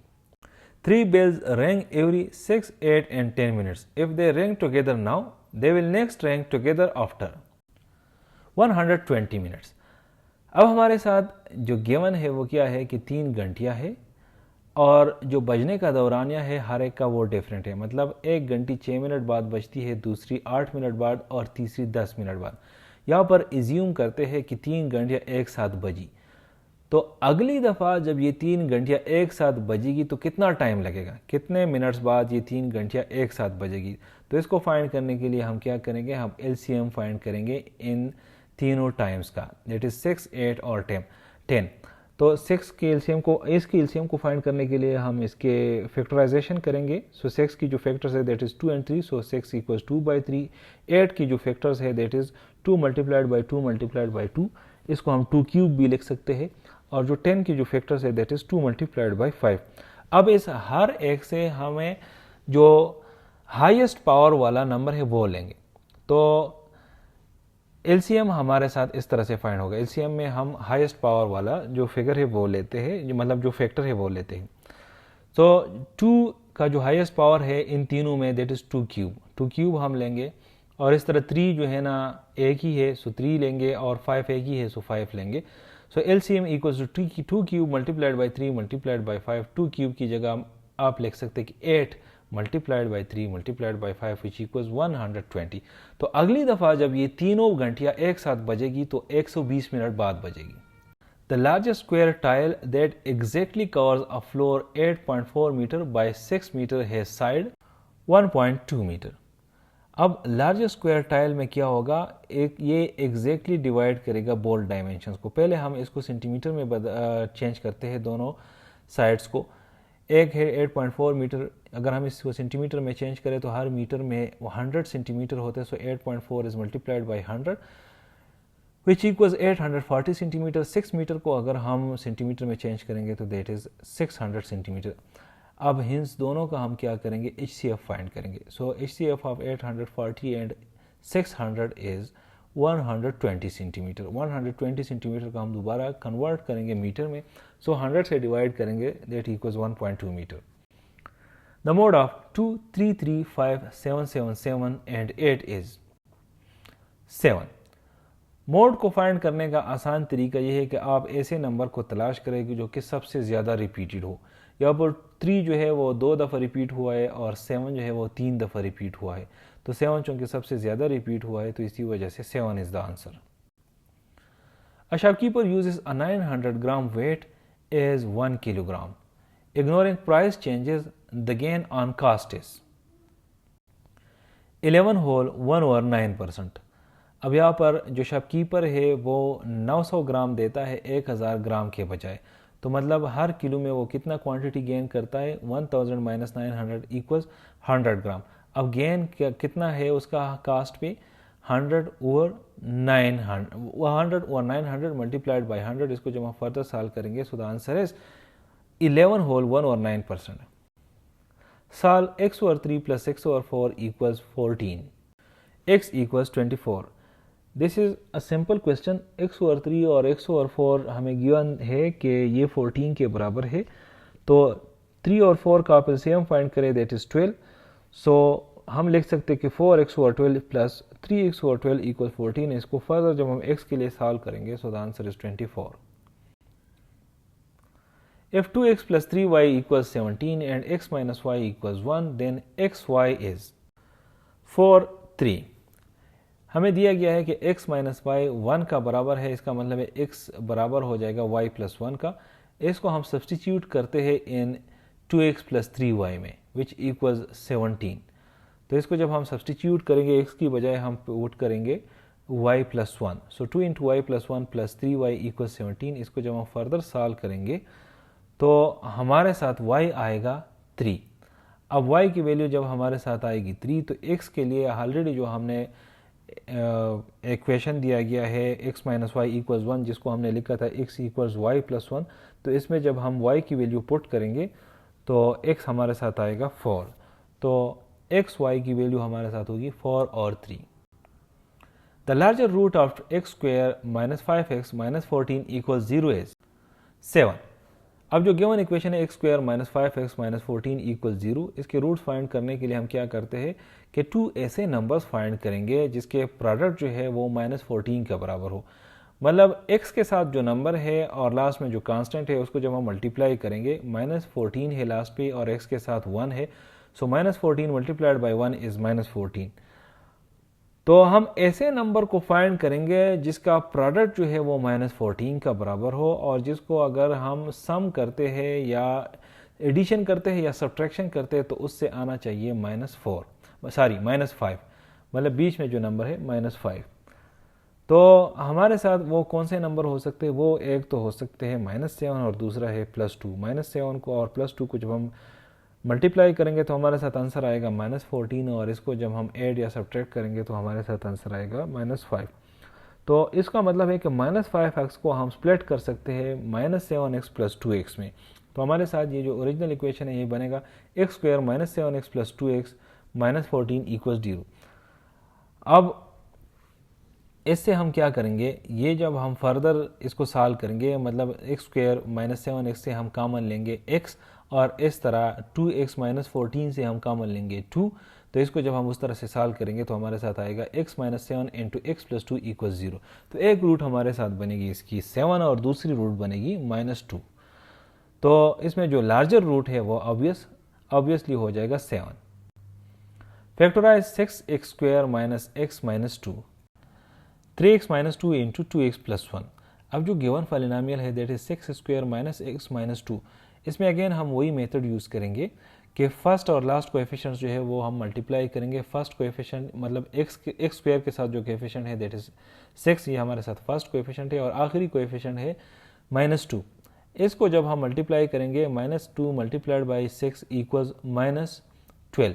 3 bells ring every 6, 8 and 10 minutes. If they ring together now, they will next ring together after 120 minutes. अब हमारे साथ जो गिवन है वो क्या है कि 3 घंटियाँ है और जो बजने का दौरानिया है हर एक का वो डिफरेंट है। मतलब एक घंटी 6 मिनट बाद बजती है, दूसरी 8 मिनट बाद और तीसरी 10 मिनट बाद। यहाँ पर एज्यूम करते हैं कि 3 घंटियाँ एक साथ बजी। तो अगली दफ़ा जब ये 3 घंटियाँ एक साथ बजेगी तो कितना टाइम लगेगा, कितने मिनट्स बाद ये 3 घंटियाँ एक साथ बजेगी। तो इसको फाइंड करने के लिए हम क्या करेंगे, हम एलसीएम फाइंड करेंगे इन तीनों टाइम्स का, दैट इज 6, 8 और 10। तो 6 के एलसीएम को, इसके एलसीएम को फाइंड करने के लिए हम इसके फैक्टराइजेशन करेंगे। सो 6 की जो फैक्टर्स है that is 2 and 3, so 6 equals 2/3। 8 की जो फैक्टर्स है that is 2 multiplied by 2 multiplied by 2, इसको हम 2 क्यूब भी लिख सकते हैं। और जो 10 की जो फैक्टर्स है दैट इज 2 मल्टीप्लाइड बाई 5। अब इस हर एक से हमें जो हाईएस्ट पावर वाला नंबर है वो लेंगे। तो एलसीएम हमारे साथ इस तरह से फाइंड होगा। एलसीएम में हम हाईएस्ट पावर वाला जो फिगर है वो लेते हैं, जो मतलब जो फैक्टर है वो लेते हैं। तो 2 का जो हाईएस्ट पावर है इन तीनों में दैट इज 2 क्यूब हम लेंगे। और इस तरह 3 जो है ना एक ही है सो 3 लेंगे और 5 एक ही है सो 5 लेंगे। So LCM equals to 2 cube multiplied by 3 multiplied by 5। 2 cube की जगह आप लिख सकते हैं कि 8 multiplied by 3 multiplied by 5 which equals 120। तो अगली दफ़ा जब ये तीनों घंटियाँ एक साथ बजेगी तो 120 मिनट बाद बजेगी। The largest square tile that exactly covers a floor 8.4 meter by 6 meter has side 1.2 meter. अब लार्जेस्ट स्क्वायर टाइल में क्या होगा, एक ये एग्जैक्टली डिवाइड करेगा बोथ डायमेंशंस को। पहले हम इसको सेंटीमीटर में चेंज करते हैं दोनों साइड्स को। एक है 8.4 मीटर, अगर हम इसको सेंटीमीटर में चेंज करें तो हर मीटर में 100 सेंटीमीटर होते हैं। So 8.4 is multiplied by 100 which equals 840 centimetre. 6 metre को अगर हम सेंटीमीटर में चेंज करेंगे तो दैट इज 600 सेंटीमीटर। अब हिंस दोनों का हम क्या करेंगे, HCF फाइंड करेंगे। So HCF of 840 and 600 is 120 centimetre. 120 centimetre का हम दोबारा कन्वर्ट करेंगे मीटर में। सो 100 से डिवाइड करेंगे that equals 1.2 metre. The mode of 2, 3, 3, 5, 7, 7, 7 and 8 is 7। Mode को फाइंड करने का आसान तरीका यह है कि आप ऐसे नंबर को तलाश करेंगे जो कि सबसे ज़्यादा रिपीटेड हो। यहाँ पर 3 जो है वो 2 दफ़ा रिपीट हुआ है और 7 जो है वो 3 दफ़ा रिपीट हुआ है। तो 7 चूँकि सबसे ज़्यादा रिपीट हुआ है तो इसी वजह से 7 is the answer. A shopkeeper uses a 900 gram weight as 1 kilogram. Ignoring price changes the gain on cost is 11 whole 1/9%। अब यहाँ पर जो शॉपकीपर है वो 900 ग्राम देता है 1000 ग्राम के बजाय। तो मतलब हर किलो में वो कितना क्वांटिटी गेन करता है, 1000 माइनस 900 इक्वल्स 100 ग्राम। अब गेन कितना है उसका कास्ट पे 100 ओवर 900 मल्टीप्लाइड बाई 100, इसको जब हम फर्दर सॉल्व करेंगे so the answer is 11 whole 1 और 9%. Solve x over 3 plus x over 4 equals 14. X equals 24. This is a simple question. x over 3 और x over 4 हमें given है कि ये 14 के बराबर है, तो 3 और 4 का आप LCM फाइंड करें, that is 12. So हम लिख सकते हैं कि 4x over 12 plus 3x over 12 equals 14. इसको फर्दर जब हम x के लिए सॉल्व करेंगे so the answer is 24. If 2x plus 3y equals 17 and x minus y equals 1, then xy is 4, 3. हमें दिया गया है कि x minus y 1 का बराबर है, इसका मतलब है x बराबर हो जाएगा y plus 1 का. इसको हम सब्सटीट्यूट करते हैं इन 2x plus 3y में which equals 17. तो इसको जब हम सब्सटीट्यूट करेंगे x की बजाय हम पुट करेंगे y plus 1. So 2 into y plus 1 plus 3y equals 17. इसको जब हम फर्दर सॉल्व करेंगे तो हमारे साथ y आएगा 3. अब y की वैल्यू जब हमारे साथ आएगी 3, तो x के लिए ऑलरेडी जो हमने इक्वेशन दिया गया है x माइनस वाई इक्वल्स 1, जिसको हमने लिखा था x इक्वल्स वाई प्लस 1, तो इसमें जब हम y की वैल्यू पुट करेंगे तो x हमारे साथ आएगा 4. तो x y की वैल्यू हमारे साथ होगी 4 और 3. The larger root of x square minus 5x minus 14 equals 0 is 7. अब जो गिवन इक्वेशन है x square minus 5x minus 14 equal 0, इसके रूट्स फाइंड करने के लिए हम क्या करते हैं कि 2 ऐसे नंबर्स फाइंड करेंगे जिसके प्रोडक्ट जो है वो माइनस 14 के बराबर हो. मतलब x के साथ जो नंबर है और लास्ट में जो कांस्टेंट है उसको जब हम मल्टीप्लाई करेंगे, माइनस 14 है लास्ट पे और x के साथ 1 है, so minus 14 multiplied by 1 is minus 14. तो हम ऐसे नंबर को फाइंड करेंगे जिसका प्रोडक्ट जो है वो माइनस 14 का बराबर हो और जिसको अगर हम सम करते हैं या एडिशन करते हैं या सब्ट्रैक्शन करते हैं तो उससे आना चाहिए माइनस 5, मतलब बीच में जो नंबर है माइनस 5. तो हमारे साथ वो कौन से नंबर हो सकते हैं, वो एक तो हो सकते हैं माइनस 7 और दूसरा है प्लस 2. माइनस 7 को और प्लस 2 को जब हम मल्टीप्लाई करेंगे तो हमारे साथ आंसर आएगा माइनस 14 और इसको जब हम ऐड या सब्ट्रैक्ट करेंगे तो हमारे साथ आंसर आएगा माइनस 5. तो इसका मतलब है कि माइनस 5x को हम स्प्लिट कर सकते हैं माइनस 7x प्लस 2x में. तो हमारे साथ ये जो ओरिजिनल इक्वेशन है ये बनेगा x square minus 7x plus 2x minus 14 equals 0. अब इससे हम क्या करेंगे, ये जब हम फर्दर इसको सॉल्व करेंगे, मतलब एक्स स्क्वायर माइनस 7x से हम कॉमन लेंगे x और इस तरह 2x माइनस 14 से हम कॉमन लेंगे 2. तो इसको जब हम उस तरह से सॉल्व करेंगे तो हमारे साथ आएगा x minus 7 into x plus 2 equal 0. तो एक रूट हमारे साथ बनेगी इसकी 7 और दूसरी रूट बनेगी माइनस 2. तो इसमें जो लार्जर रूट है वो ऑब्वियसली हो जाएगा 7. Factorise 6x square minus x minus 2 3x minus 2 into 2x plus 1. अब जो गिवन पॉलिनोमियल है that is 6 square minus x minus 2, इसमें अगेन हम वही मेथड यूज़ करेंगे कि फर्स्ट और लास्ट कोएफिशिएंट्स जो है वो हम मल्टीप्लाई करेंगे. फर्स्ट कोएफिशिएंट मतलब एक्स स्क्वायर के साथ जो कोएफिशिएंट है दैट इज 6, ये हमारे साथ फर्स्ट कोएफिशिएंट है और आखिरी कोएफिशिएंट है माइनस 2. इसको जब हम मल्टीप्लाई करेंगे minus 2 multiplied by 6 equals minus 12.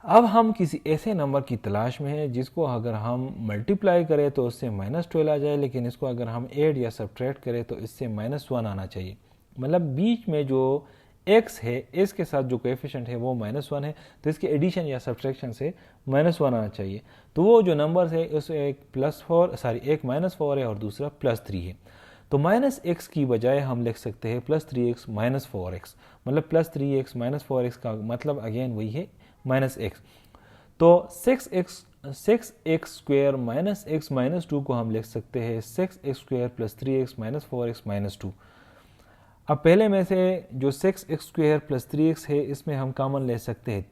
अब हम किसी ऐसे नंबर की तलाश में हैं जिसको अगर हम मल्टीप्लाई करें तो उससे माइनस 12 आ जाए, लेकिन इसको अगर हम ऐड या सब्ट्रैक्ट करें तो इससे माइनस 1 आना चाहिए. मतलब बीच में जो x है इसके साथ जो कोएफिशिएंट है वो माइनस 1 है, तो इसके एडिशन या सब्ट्रैक्शन से माइनस 1 आना चाहिए. तो वो जो नंबर्स है उसमें एक माइनस 4 है और दूसरा प्लस 3 है. तो माइनस x की बजाय हम लिख सकते हैं प्लस 3x माइनस 4x, मतलब प्लस 3x माइनस 4x का मतलब अगेन वही है माइनस x. तो 6x square minus x minus 2 को हम लिख सकते हैं 6x square plus 3x minus 4x minus 2. अब पहले में से जो 6x स्क्वायर प्लस 3x है इसमें हम कॉमन ले सकते हैं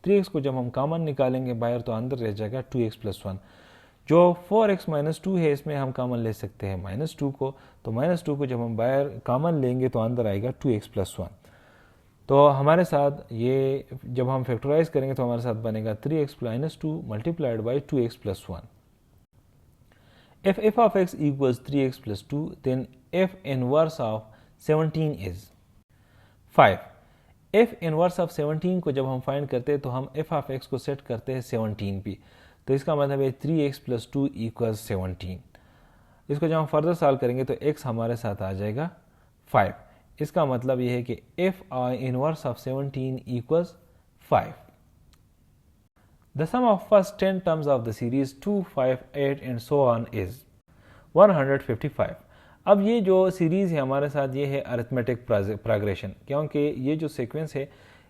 3x को जब हम कॉमन निकालेंगे बाहर तो अंदर रह जाएगा 2x प्लस 1. जो 4x माइनस 2 है इसमें हम कॉमन ले सकते हैं माइनस 2 को, तो माइनस 2 को जब हम बाहर कॉमन लेंगे तो अंदर आएगा 2x प्लस 1. तो हमारे साथ ये जब हम फैक्टराइज करेंगे तो हमारे साथ बनेगा 3x minus 2 multiplied by 2x plus 1. If f of x equals 3x plus 2, then f inverse of 17 is 5. f inverse of 17 को जब हम फाइंड करते हैं तो हम f of x को सेट करते हैं 17 पे. तो इसका मतलब है 3x + 2 = 17। इसको जब हम फर्दर सॉल्व करेंगे तो x हमारे साथ आ जाएगा 5। इसका मतलब यह है कि f(I) inverse of 17 = 5। The sum of first 10 terms of the series 2, 5, 8 and so on is 155। अब ये जो सीरीज़ है हमारे साथ ये है अरिथमेटिक प्रोग्रेशन, क्योंकि ये जो सीक्वेंस है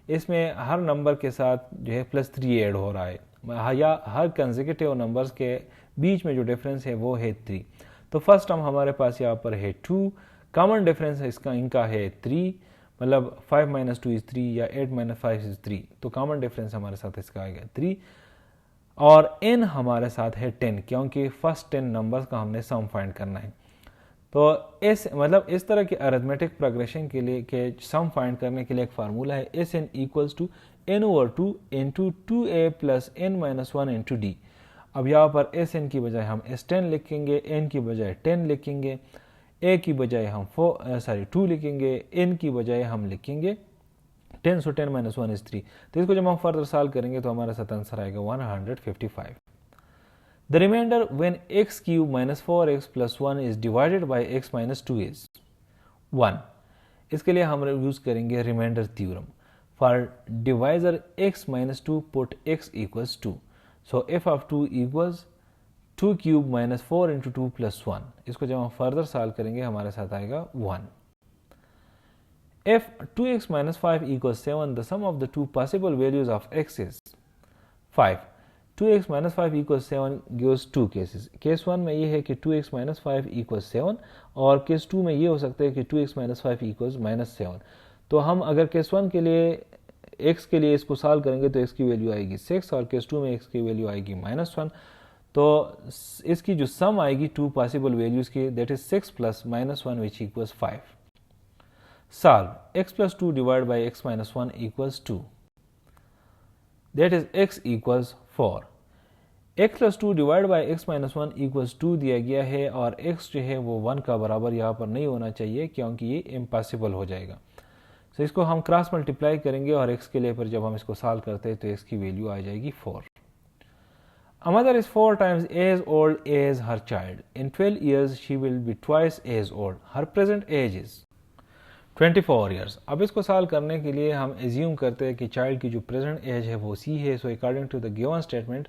इसमें हर नंबर के साथ जो है +3 ऐड हो रहा है या हर कंसेक्यूटिव नंबर्स के बीच में जो डिफरेंस है वो है 3। तो फर्स्ट टर्म हमारे पास यहाँ पर है 2, कॉमन डिफरेंस इनका है 3, मतलब 5 - 2 = 3 या 8 - 5 = 3। तो कॉमन डिफरेंस हमारे साथ इसका आएगा 3 और n हमारे साथ है 10, क्योंकि फर्स्ट 10 नंबर्स का हमने सम फाइंड करना है। तो इस तरह के अरिथमेटिक प्रोग्रेशन के लिए के सम फाइंड करने के लिए एक फार्मूला है Sn = n/2 × 2a + n - 1 × d। अब यहाँ पर Sn की बजाय हम S10 लिखेंगे, n की बजाय 10 लिखेंगे, a की बजाय हम 2 लिखेंगे, n की बजाय हम लिखेंगे 10, so 10 - 1 = 3। तो इसको जब हम फर्दर सॉल्व करेंगे तो हमारे साथ आंसर आएगा 155। The remainder when x³ - 4x + 1 is divided by x - 2 is 1। इसके लिए हम यूज करेंगे remainder theorem. For divisor x - 2 put x = 2। So f of 2 = 2³ - 4 × 2 + 1। इसको जब हम फर्दर सॉल्व करेंगे हमारे साथ आएगा 1। If 2x - 5 = 7, the sum of the two possible values of x is 5। 2x - 5 = 7 gives two cases। Case 1 में ये है कि 2x - 5 = 7 और केस 2 में ये हो सकता है कि 2x - 5 = -7। तो हम अगर केस 1 के लिए x के लिए इसको सॉल्व करेंगे तो x की वैल्यू आएगी 6 और केस 2 में x की वैल्यू आएगी -1। तो इसकी जो सम आएगी टू पॉसिबल वैल्यूज की, that is 6 + -1 which equals 5। Solve x + 2 divided by x - 1 = 2, that is x = 4। x + 2 divided by x - 1 = 2 दिया गया है और x जो है वो 1 का बराबर यहाँ पर नहीं होना चाहिए क्योंकि ये इम्पॉसिबल हो जाएगा। तो इसको हम क्रॉस मल्टीप्लाई करेंगे और x के लिए पर जब हम इसको सॉल्व करते हैं तो x की वैल्यू आ जाएगी 4। A mother is 4 times as old as her child. In 12 years she will be twice as old. Her present age is 24 years. अब इसको सॉल्व करने के लिए हम एज्यूम करते हैं कि चाइल्ड की जो प्रेजेंट एज है वो c है। So according to the given statement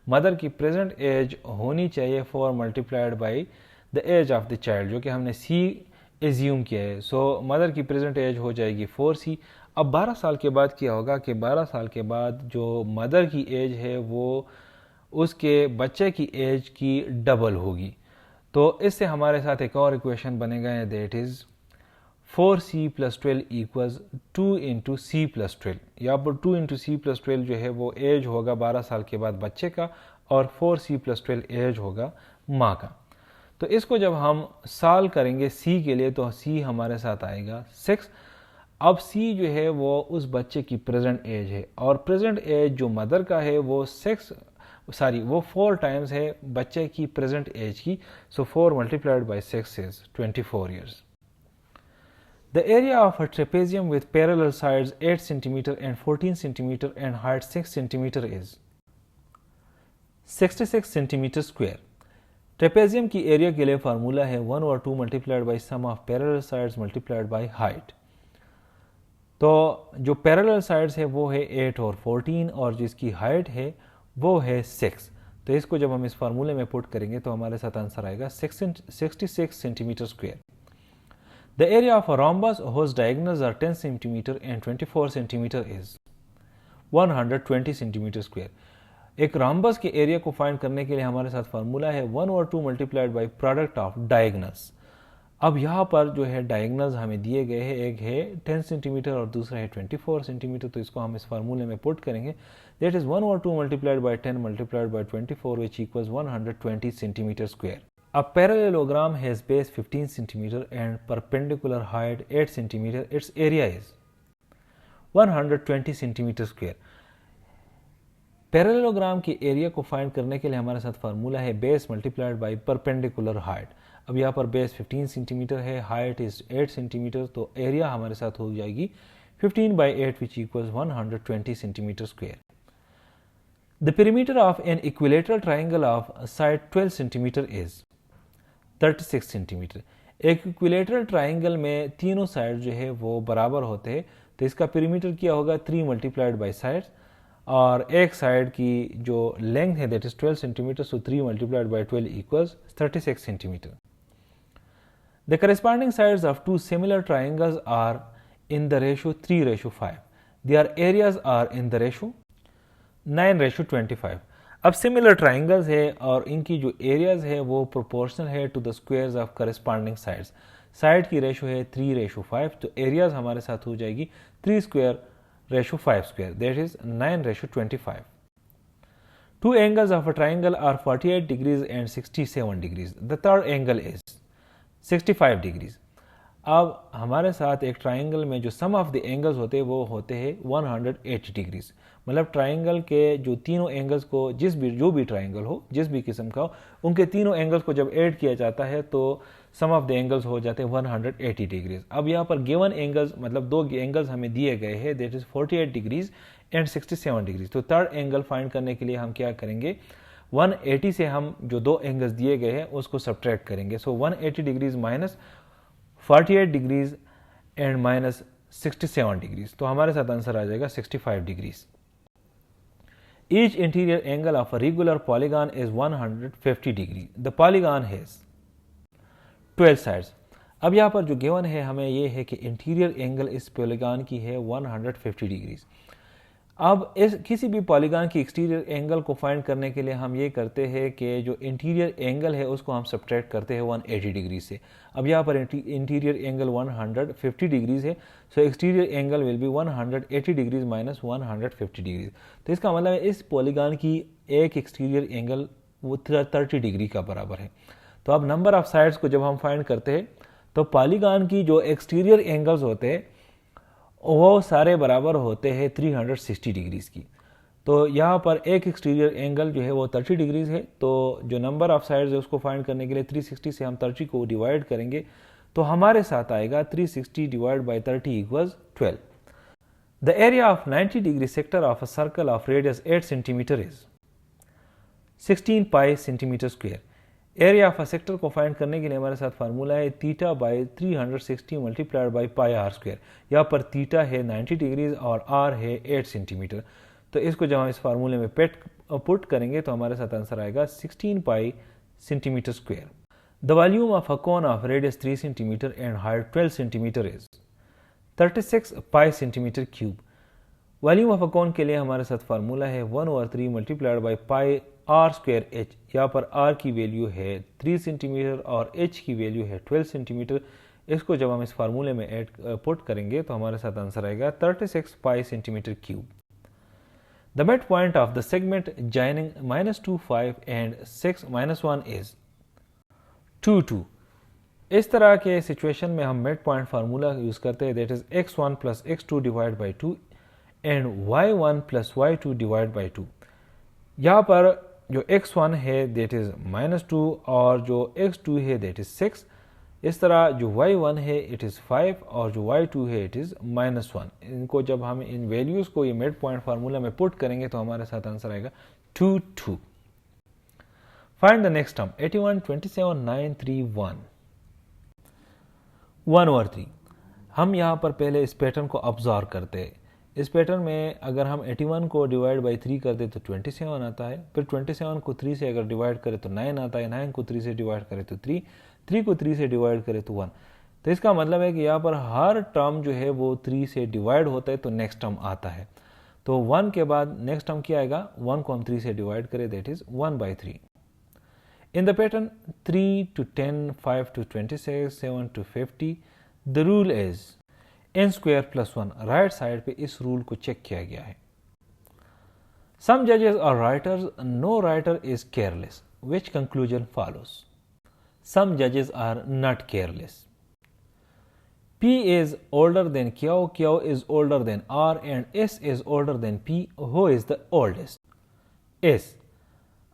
mother की प्रेजेंट एज होनी चाहिए 4 multiplied by the age of the child, जो कि हमने c एज्यूम किया है। सो मदर की प्रेजेंट एज हो जाएगी 4c। अब 12 साल के बाद क्या होगा कि 12 साल के बाद जो मदर की एज है वो उसके बच्चे की एज की डबल होगी। तो इससे हमारे साथ एक और इक्वेशन बनेगा, दैट इज 4c + 12 = 2 × c + 12। यहाँ पर 2 × c + 12 जो है वो एज होगा 12 साल के बाद बच्चे का और 4c + 12 एज होगा माँ का। तो इसको जब हम सॉल्व करेंगे c के लिए तो c हमारे साथ आएगा 6। अब c जो है वो उस बच्चे की प्रेजेंट एज है और प्रेजेंट एज जो मदर का है वो 4 टाइम्स है बच्चे की प्रेजेंट एज की। सो 4 multiplied by 6 is 24 years. The area of a trapezium with parallel sides 8 cm and 14 cm and height 6 cm is 66 cm square। Trapezium की एरिया के लिए फार्मूला है 1/2 multiplied by sum of parallel sides multiplied by height. तो जो पैरेलल साइड्स है वो है 8 और 14 और जिसकी हाइट है वो है 6। तो इसको जब हम इस फार्मूले में पुट करेंगे तो हमारे साथ आंसर आएगा 66 centimetre square. The area of a rhombus whose diagonals are 10 cm and 24 cm is 120 cm square। एक rhombus के एरिया को फाइंड करने के लिए हमारे साथ फार्मूला है 1/2 multiplied by product of diagonals. अब यहाँ पर जो है डायगनल्स हमें दिए गए हैं, एक है 10 सेंटीमीटर और दूसरा है 24 सेंटीमीटर। तो इसको हम इस फार्मूले में पुट करेंगे, that is 1/2 multiplied by 10 multiplied by 24 which equals 120 centimetre square. A parallelogram has base 15 cm and perpendicular height 8 cm. Its area is 120 cm square। Parallelogram के एरिया को फाइंड करने के लिए हमारे साथ फार्मूला है base multiplied by perpendicular height. अब यहाँ पर बेस 15 सेंटीमीटर है, हाइट इज 8 सेंटीमीटर, तो एरिया हमारे साथ हो जाएगी 15/8 विच equals 120 centimetre square. The perimeter of an equilateral triangle of side 12 cm is 36 cm. एक इक्विलेटरल ट्राइंगल में तीनों साइड जो है वो बराबर होते हैं, तो इसका पेरीमीटर क्या होगा 3 मल्टीप्लाइड बाई साइड्स, और एक साइड की जो लेंथ है that is 12 centimetre, so 3 multiplied by 12 equals 36 centimetre. The corresponding sides of two similar triangles are in the ratio 3:5. Their areas are in the ratio 9:25. अब सिमिलर ट्राइंगल्स है और इनकी जो एरियाज है वो प्रोपोर्शनल है to the squares of corresponding sides. Side की रेशो है 3:5, तो एरियाज हमारे साथ हो जाएगी 3 square ratio 5 square, that is 9:25. Two angles of a triangle are 48 degrees and 67 degrees. The third angle is 65 degrees. अब हमारे साथ एक ट्राइंगल में जो सम ऑफ द एंगल्स होते हैं वो होते हैं 180 डिग्रीज. मतलब ट्राइंगल के जो तीनों एंगल्स को जो भी ट्राइंगल हो, जिस भी किस्म का हो, उनके तीनों एंगल्स को जब ऐड किया जाता है तो सम ऑफ द एंगल्स हो जाते हैं 180 डिग्रीज. अब यहाँ पर गिवन एंगल्स मतलब दो एंगल्स हमें दिए गए हैं, that is 48 degrees and 67 degrees. तो थर्ड एंगल फाइंड करने के लिए हम क्या करेंगे, 180 से हम जो दो एंगल्स दिए गए हैं उसको सब्ट्रैक्ट करेंगे. सो 180 degrees minus 48 degrees and minus 67 degrees, तो हमारे साथ आंसर आ जाएगा 65 degrees. Each interior angle of a regular polygon is 150 degree. The polygon has 12 sides. अब यहाँ पर जो गिवन है हमें ये है कि इंटीरियर एंगल इस पॉलीगॉन की है 150 डिग्रीज. अब इस किसी भी पॉलीगॉन की एक्सटीरियर एंगल को फाइंड करने के लिए हम ये करते हैं कि जो इंटीरियर एंगल है उसको हम सब्ट्रैक्ट करते हैं 180 डिग्री से. अब यहाँ पर इंटीरियर एंगल 150 डिग्रीज है, so exterior angle will be 180 degrees minus 150 degrees. तो इसका मतलब है इस पॉलीगॉन की एक एक्सटीरियर एंगल वो 30 डिग्री का बराबर है. तो अब नंबर ऑफ साइड्स को जब हम फाइंड करते हैं तो पॉलीगॉन की जो एक्सटीरियर एंगल्स होते हैं वो सारे बराबर होते हैं 360 डिग्रीज की. तो यहाँ पर एक एक्सटीरियर एंगल जो है वो 30 डिग्रीज है, तो जो नंबर ऑफ साइड्स है उसको फाइंड करने के लिए 360 से हम 30 को डिवाइड करेंगे तो हमारे साथ आएगा 360 divide by 30 equals 12. The area of 90 degree sector of a circle of radius 8 centimetre is 16 pi centimetre square. Area of a sector को फाइंड करने के लिए हमारे साथ फार्मूला है theta by 360 multiplied by pi are square. यहाँ पर थीटा है 90 डिग्रीज और आर है 8 सेंटीमीटर. तो इसको जब हम इस फार्मूले में पुट करेंगे तो हमारे साथ आंसर आएगा 16 pi centimetre square. The volume of a cone of radius 3 centimetre and height 12 centimetre is 36 pi centimetre cube. Volume of a cone के लिए हमारे साथ फार्मूला है 1/3 multiplied by pi are square H. यहाँ पर आर की वैल्यू है 3 सेंटीमीटर और एच की वैल्यू है 12 सेंटीमीटर. इसको जब हम इस फार्मूले में पुट करेंगे तो हमारे साथ आंसर आएगा 36 pi centimetre cube. The mid point of the segment joining -2 5 and 6 -1 is 2 2. इस तरह के सिचुएशन में हम मिड पॉइंट फार्मूला यूज करते हैं, that is x1 plus x2 divide by 2 and y1 plus y2 divide by 2. यहाँ पर जो x1 है दैट इज -2 और जो x2 है दैट इज 6. इस तरह जो y1 है इट इज 5 और जो y2 है इट इज -1. इनको जब हम इन वैल्यूज को ये मिड पॉइंट फार्मूला में पुट करेंगे तो हमारे साथ आंसर आएगा 2 2. Find the next term 81 27 9 3 1 1/3. हम यहाँ पर पहले इस पैटर्न को ऑब्जर्व करते हैं. इस पैटर्न में अगर हम 81 को डिवाइड बाई 3 कर दे तो 27 आता है, फिर 27 को 3 से अगर डिवाइड करें तो 9 आता है, 9 को 3 से डिवाइड करें तो 3, 3 को 3 से डिवाइड करें तो 1. तो इसका मतलब है कि यहाँ पर हर टर्म जो है वो 3 से डिवाइड होता है तो नेक्स्ट टर्म आता है. तो 1 के बाद नेक्स्ट टर्म क्या आएगा, 1 को हम 3 से डिवाइड करें that is 1/3. In the pattern 3 to 10, 5 to 26, 7 to 50, the rule is n square plus 1. Right side पे इस रूल को चेक किया गया है. सम जजेस are writers, no writer is careless. Which conclusion follows? सम जजेस are not careless. P is older than Q, Q is older than R and S is older than P. Who is the oldest? S.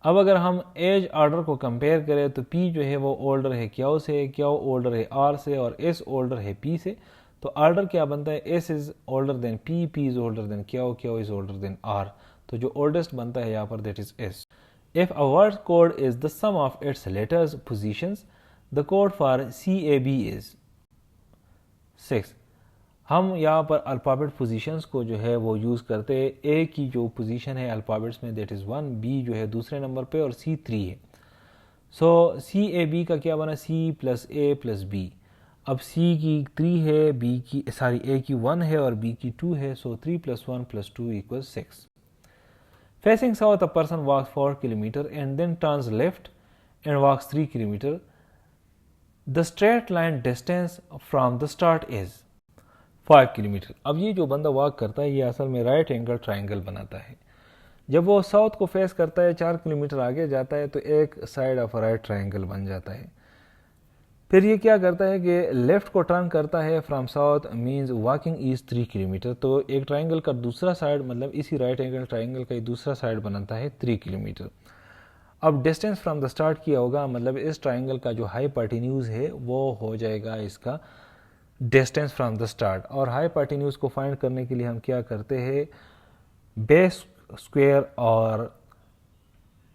अब अगर हम एज ऑर्डर को कंपेयर करें तो P जो है वो ओल्डर है Q से, Q ओल्डर है R से और S ओल्डर है P से. तो ऑर्डर क्या बनता है, S is older than P, P is older than Q, Q is older than R. तो जो ओल्डेस्ट बनता है यहाँ पर that is S. If a word code is the sum of its letters positions, the code for CAB is 6। हम यहाँ पर अल्फ़ाबेट पोजीशंस को जो है वो यूज़ करते हैं। ए की जो पोजीशन है अल्फ़ाबेट्स में दैट इज़ 1, बी जो है दूसरे नंबर पे और सी 3 है। सो CAB का क्या बना, C + A + B। अब C की 3 है, A की 1 है और B की 2 है, सो 3 + 1 + 2 = 6। Facing south, a person walks 4 km and then turns left and walks 3 km. The straight line distance from the start is 5 kilometre. अब ये जो बंदा वॉक करता है ये असल में राइट एंगल ट्राइंगल बनाता है। जब वो साउथ को फेस करता है 4 किलोमीटर आगे जाता है तो एक साइड ऑफ राइट ट्राइंगल बन जाता है। फिर ये क्या करता है कि लेफ्ट को टर्न करता है from south means walking is 3 kilometre. तो एक ट्राइंगल का दूसरा साइड मतलब इसी राइट एंगल ट्राइंगल का दूसरा साइड बनाता है 3 किलोमीटर। अब डिस्टेंस फ्रॉम द स्टार्ट किया होगा मतलब इस ट्राइंगल का जो हाइपोटेन्यूज है वो हो जाएगा इसका डिस्टेंस फ्रॉम द स्टार्ट। और हाइपोटेन्यूज को फाइंड करने के लिए हम क्या करते हैं, बेस स्क्वायर और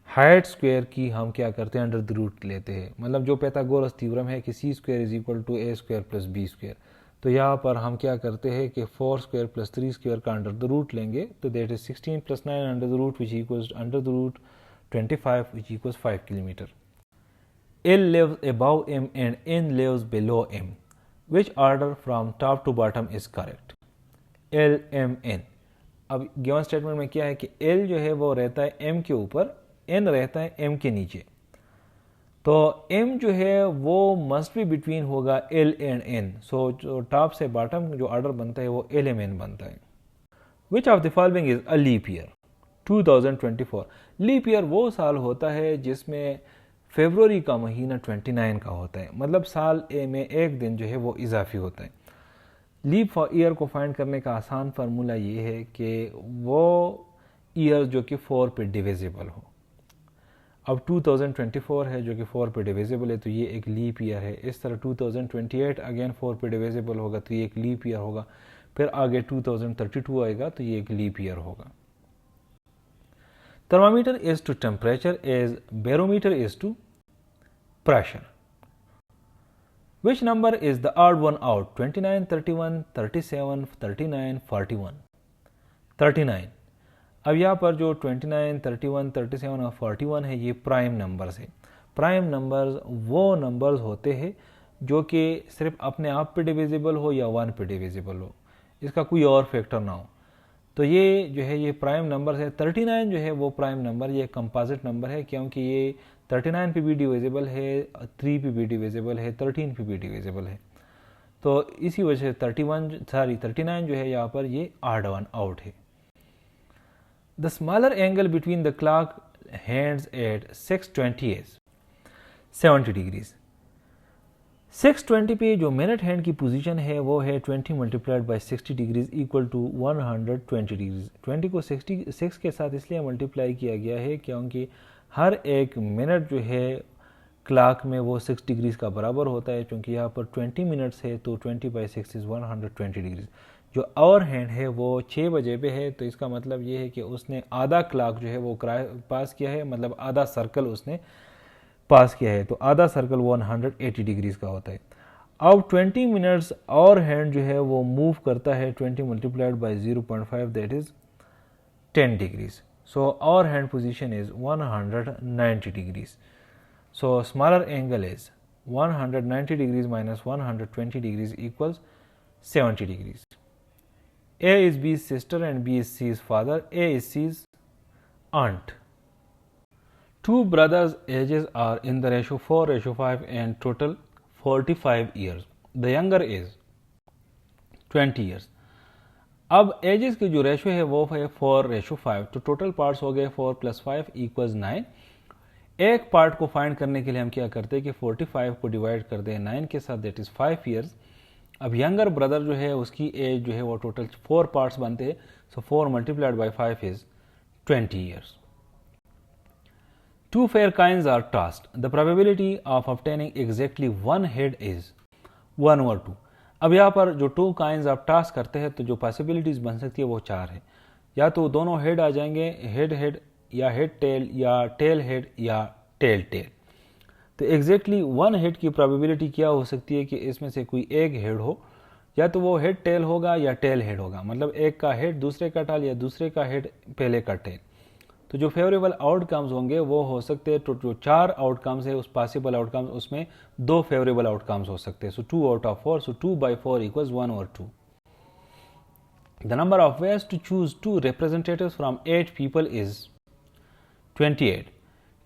हाइट स्क्वायर की हम क्या करते हैं अंडर द रूट लेते हैं। मतलब जो पैथागोरस थ्योरम है कि C² = A² + B²। तो यहाँ पर हम क्या करते हैं कि 4² + 3² का अंडर द रूट लेंगे तो that is 16 + 9 under the root which equals under the root 25 which equals 5 kilometer. L lives above M and N lives below M. Which order from top to bottom is correct? L, M, N. अब गिवन स्टेटमेंट में क्या है कि L जो है वो रहता है M के ऊपर, N रहता है M के नीचे। तो M जो है वो मस्ट बी बिटवीन होगा L एंड N। सो जो टॉप से बॉटम जो ऑर्डर बनता है वो LMN बनता है। Which of the following is a leap year? 2024। Leap year वो साल होता है जिसमें फरवरी का महीना 29 का होता है, मतलब साल में एक दिन जो है वो इजाफी होता है। लीप ईयर को फाइंड करने का आसान फार्मूला ये है कि वो ईयर जो कि 4 पे डिविजिबल हो। अब 2024 है जो कि 4 पे डिविजिबल है तो ये एक लीप ईयर है। इस तरह 2028 अगेन 4 पे डिविजिबल होगा तो ये एक लीप ईयर होगा। फिर आगे 2032 आएगा तो ये एक लीप ईयर होगा। Thermometer is to temperature as barometer is to pressure. Which number is the odd one out? 29, 31, 37, 39, 41. 39। अब यहाँ पर जो 29, 31, 37 और 41 है ये प्राइम नंबर्स है। प्राइम नंबर्स वो नंबर्स होते हैं जो कि सिर्फ अपने आप पे डिविजिबल हो या 1 पे डिविजिबल हो, इसका कोई और फैक्टर ना हो। तो ये जो है ये प्राइम नंबर है। 39 जो है वो प्राइम नंबर, ये कंपोजिट नंबर है क्योंकि ये 39 पे भी डिविजिबल है, 3 पे भी डिविजिबल है, 13 पे भी डिविजिबल है। तो इसी वजह से 39 जो है यहाँ पर ये ऑड वन आउट है। The smaller angle between the clock hands eight 6:20 is 70 degrees. 6:20 पे जो मिनट हैंड की पोजीशन है वो है 20 × 60 डिग्रीज इक्वल टू 120 डिग्रीज। 20 को 66 के साथ इसलिए मल्टीप्लाई किया गया है क्योंकि हर एक मिनट जो है क्लॉक में वो 6 डिग्रीज का बराबर होता है। क्योंकि यहाँ पर 20 मिनट्स है तो 20/6 इज़ 120 डिग्रीज। जो आवर हैंड है वो 6 बजे पे है तो इसका मतलब ये है कि उसने आधा क्लॉक जो है वो पास किया है, मतलब आधा सर्कल उसने पास किया है। तो आधा सर्कल 180 डिग्रीज का होता है। अब 20 मिनट्स और हैंड जो है वो मूव करता है 20 × 0.5 that is 10 degrees. So hour hand position is 190 degrees. So smaller angle is 190 degrees minus 120 degrees equals 70 degrees. A is B's sister and B is C's father. A is C's aunt. Two brothers' ages are in the ratio 4:5 and total 45 years. The younger is 20 years. अब एजेस की जो रेशो है वो है 4:5। तो टोटल पार्ट्स हो गए 4 + 5 = 9। एक पार्ट को फाइंड करने के लिए हम क्या करते हैं कि 45 को डिवाइड कर दें 9 के साथ, दैट इज 5 ईयर्स। अब यंगर ब्रदर जो है उसकी एज जो है वो टोटल 4 पार्ट्स बनते हैं। सो 4 × 5 is 20 years. Two fair coins are tossed. The probability of obtaining exactly one head is 1/2. अब यहाँ पर जो 2 coins आप टॉस करते हैं तो जो पॉसिबिलिटीज बन सकती है वो 4 है। या तो दोनों हेड आ जाएंगे, हेड हेड या हेड टेल या टेल हेड या टेल टेल। तो एग्जैक्टली वन हेड की प्रोबेबिलिटी क्या हो सकती है कि इसमें से कोई एक हेड हो, या तो वो हेड टेल होगा या टेल हेड होगा, मतलब एक का हेड दूसरे का टेल या दूसरे का हेड पहले का टेल। तो जो फेवरेबल आउटकम्स होंगे वो हो सकते हैं, तो जो 4 आउटकम्स है उस पॉसिबल आउटकम्स, उसमें 2 फेवरेबल आउटकम्स हो सकते हैं। सो 2 out of 4, so 2 by 4 equals 1/2। The number of ways to choose 2 representatives from 8 people is 28.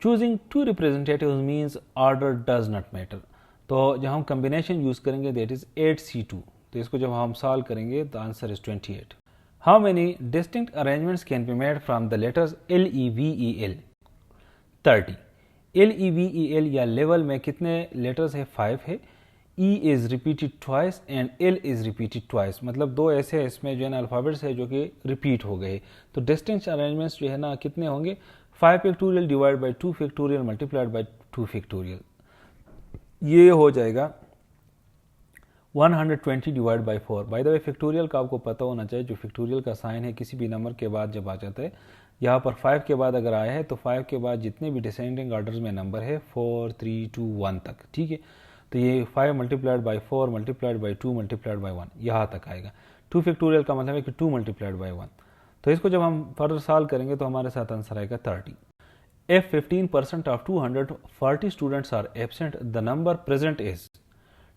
Choosing 2 representatives means order does not matter। तो जब हम कम्बिनेशन यूज करेंगे दैट इज 8C2, तो इसको जब हम सॉल्व करेंगे तो answer is 28। How many distinct arrangements can be made from the letters L, E, V, E, L? 30। L, E, V, E, L या लेवल में कितने लेटर्स है? 5 है। E is repeated twice and L is repeated twice, मतलब दो ऐसे इसमें जो है ना अल्फ़ाबेट्स है जो कि रिपीट हो गए। तो डिस्टिंक्ट अरेंजमेंट्स जो है ना कितने होंगे? 5 factorial divide by 2 factorial multiplied by 2 factorial, ये हो जाएगा 120 divide by 4। By the way factorial का आपको पता होना चाहिए, जो फैक्टोरियल का साइन है किसी भी नंबर के बाद जब आ जाता है, यहाँ पर 5 के बाद अगर आया है तो 5 के बाद जितने भी डिसेंडिंग ऑर्डर्स में नंबर है 4, 3, 2, 1 तक, ठीक है। तो ये 5 multiplied by 4 multiplied by 2 multiplied by 1 यहाँ तक आएगा। 2 फैक्टोरियल का मतलब है कि 2 मल्टीप्लाइड बाई 1। तो इसको जब हम फर्दर सॉल्व करेंगे तो हमारे साथ आंसर आएगा 30। If 15% of 240 students are absent, the number present is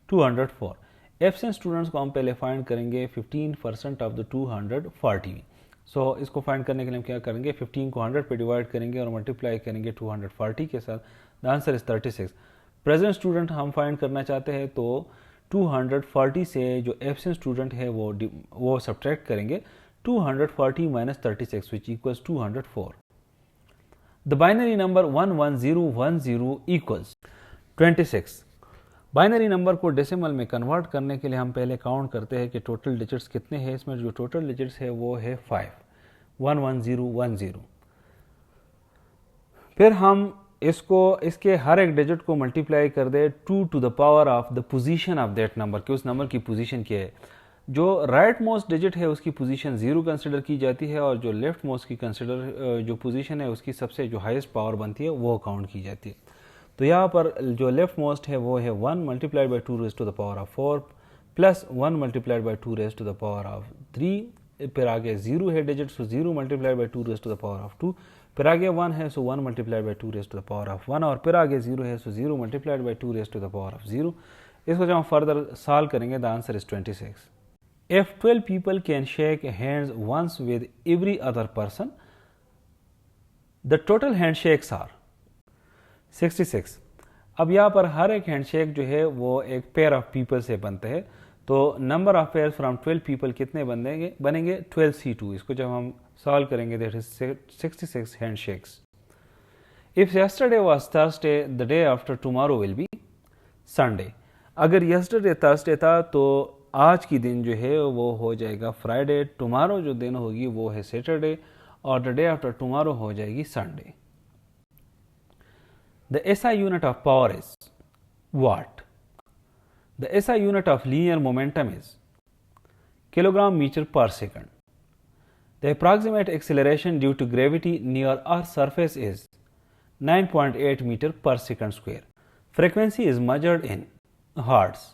204। Absent students को हम पहले फाइंड करेंगे 15% ऑफ द 240। सो इसको फाइंड करने के लिए हम क्या करेंगे, 15 को 100 पे डिवाइड करेंगे और मल्टीप्लाई करेंगे 240 के साथ। The answer is 36। Present student हम फाइंड करना चाहते हैं तो 240 से जो एब्सेंट स्टूडेंट है वो सब्ट्रैक्ट करेंगे, 240 minus 36 which equals 204। The binary number 11010 equals 26। Binary number को डेसिमल में कन्वर्ट करने के लिए हम पहले काउंट करते हैं कि टोटल डिजिट्स कितने हैं। इसमें जो टोटल डिजिट्स है वो है 5, 11010। फिर हम इसके हर एक डिजिट को मल्टीप्लाई कर दे 2 to the power of the position of that number, कि उस नंबर की पोजीशन क्या है। जो राइट मोस्ट डिजिट है उसकी पोजीशन 0 कंसिडर की जाती है, और जो लेफ्ट मोस्ट की जो पोजीशन है उसकी सबसे जो हाईएस्ट पावर बनती है वो काउंट की जाती है। तो यहाँ पर जो लेफ्ट मोस्ट है वो है 1 multiplied by 2 raise to the power of 4 plus 1 multiplied by 2 raise to the power of 3। फिर आगे 0 है digit, so 0 multiplied by 2 raise to the power of 2। फिर आगे 1 है, so 1 multiplied by 2 raise to the power of 1। और फिर आगे 0 है, so 0 multiplied by 2 raise to the power of 0। इसको जब हम फर्दर सॉल्व करेंगे the answer is 26। If 12 people can shake hands once with every other person, the total handshakes are 66। अब यहाँ पर हर एक हैंडशेक जो है वो एक पेयर ऑफ पीपल से बनते हैं, तो number of pair from 12 people कितने बनेंगे 12C2। इसको जब हम सॉल्व करेंगे that is 66 handshakes. If yesterday was Thursday the day after tomorrow will be Sunday. अगर यस्टरडे थर्सडे था तो आज की दिन जो है वो हो जाएगा फ्राइडे, टुमारो जो दिन होगी वो है सैटरडे, और द डे आफ्टर टुमारो हो जाएगी Sunday. The SI unit of power is watt. The SI unit of linear momentum is kilogram meter per second. The approximate acceleration due to gravity near Earth's surface is 9.8 meter per second square. Frequency is measured in hertz.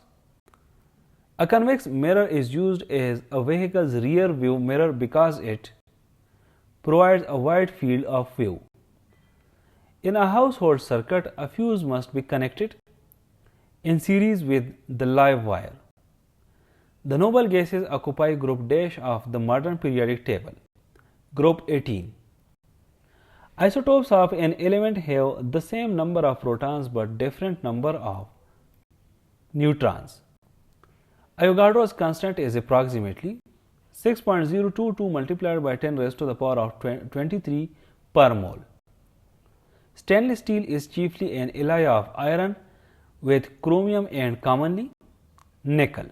A convex mirror is used as a vehicle's rear view mirror because it provides a wide field of view. In a household circuit, a fuse must be connected in series with the live wire. The noble gases occupy group dash of the modern periodic table. Group 18. Isotopes of an element have the same number of protons but different number of neutrons. Avogadro's constant is approximately 6.022 multiplied by 10 raised to the power of 23 per mole. Stainless steel is chiefly an alloy of iron with chromium and commonly nickel.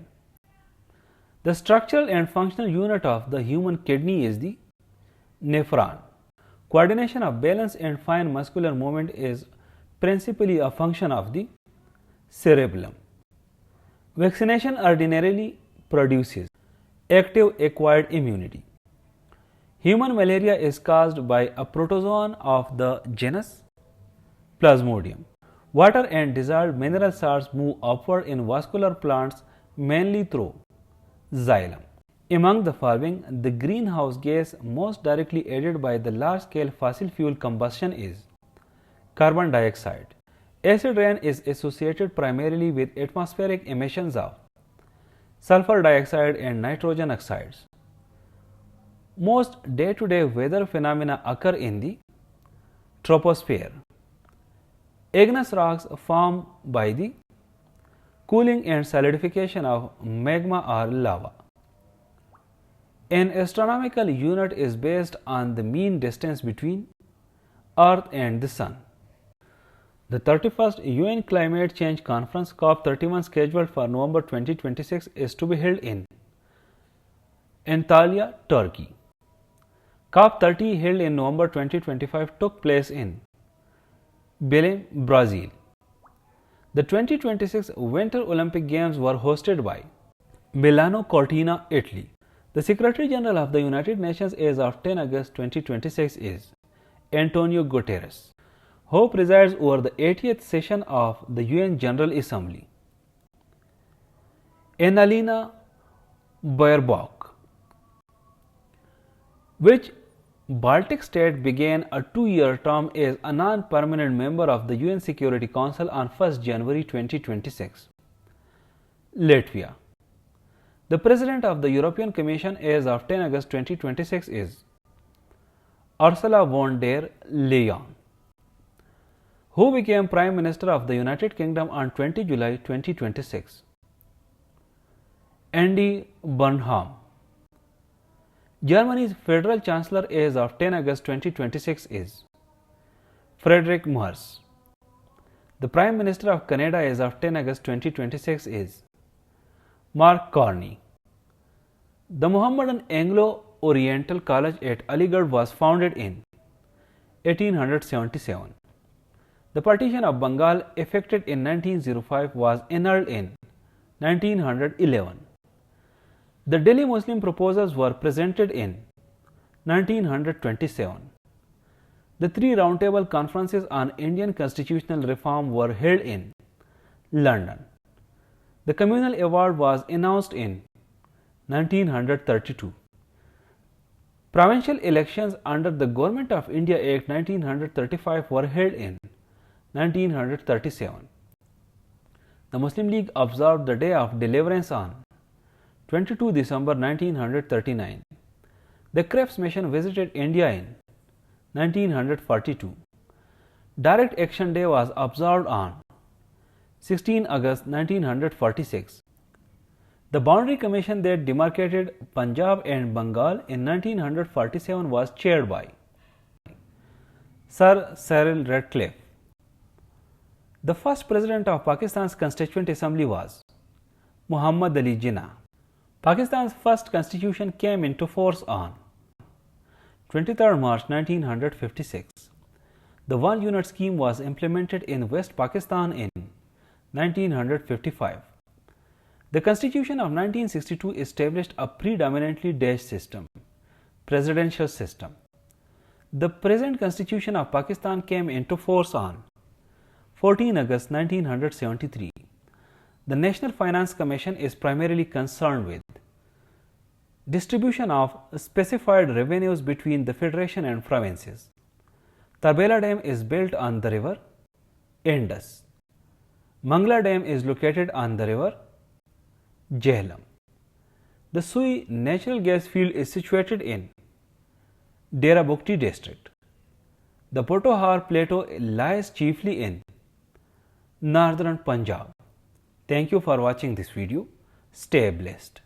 The structural and functional unit of the human kidney is the nephron. Coordination of balance and fine muscular movement is principally a function of the cerebellum. Vaccination ordinarily produces active acquired immunity. Human malaria is caused by a protozoan of the genus Plasmodium. Water and dissolved mineral salts move upward in vascular plants mainly through xylem. Among the following, the greenhouse gas most directly aided by the large-scale fossil fuel combustion is carbon dioxide. Acid rain is associated primarily with atmospheric emissions of sulfur dioxide and nitrogen oxides. Most day-to-day weather phenomena occur in the troposphere. Igneous rocks formed by the cooling and solidification of magma or lava. An astronomical unit is based on the mean distance between Earth and the Sun. The 31st UN Climate Change Conference COP31 scheduled for November 2026 is to be held in Antalya, Turkey. COP30 held in November 2025 took place in Belém, Brazil. The 2026 Winter Olympic Games were hosted by Milano Cortina, Italy. The Secretary General of the United Nations as of 10 August 2026 is Antonio Guterres, who presides over the 80th session of the UN General Assembly. Annalena Baerbock. Which Baltic state began a 2-year term as a non-permanent member of the UN Security Council on 1 January 2026? Latvia. The President of the European Commission as of 10 August 2026 is Ursula von der Leyen, who became Prime Minister of the United Kingdom on 20 July 2026. Andy Burnham. Germany's Federal Chancellor as of 10 August 2026 is Friedrich Merz. The Prime Minister of Canada as of 10 August 2026 is Mark Carney. The Muhammadan Anglo-Oriental College at Aligarh was founded in 1877. The partition of Bengal effected in 1905 was annulled in 1911. The Delhi Muslim proposals were presented in 1927. The 3 roundtable conferences on Indian constitutional reform were held in London. The Communal Award was announced in 1932. Provincial elections under the Government of India Act 1935 were held in 1937. The Muslim League observed the Day of Deliverance on 22 December 1939. The Crafts Mission visited India in 1942. Direct Action Day was observed on 16 August 1946. The Boundary Commission that demarcated Punjab and Bengal in 1947 was chaired by Sir Cyril Ratcliffe. The first president of Pakistan's Constituent Assembly was Muhammad Ali Jinnah. Pakistan's first constitution came into force on 23 March 1956. The one unit scheme was implemented in West Pakistan in 1955. The Constitution of 1962 established a predominantly Dash system, presidential system. The present Constitution of Pakistan came into force on 14 August 1973. The National Finance Commission is primarily concerned with distribution of specified revenues between the Federation and provinces. Tarbela Dam is built on the river Indus. Mangla Dam is located on the river Jhelum. The Sui natural gas field is situated in Dera Bukti district. The Potohar Plateau lies chiefly in northern Punjab. Thank you for watching this video. Stay blessed.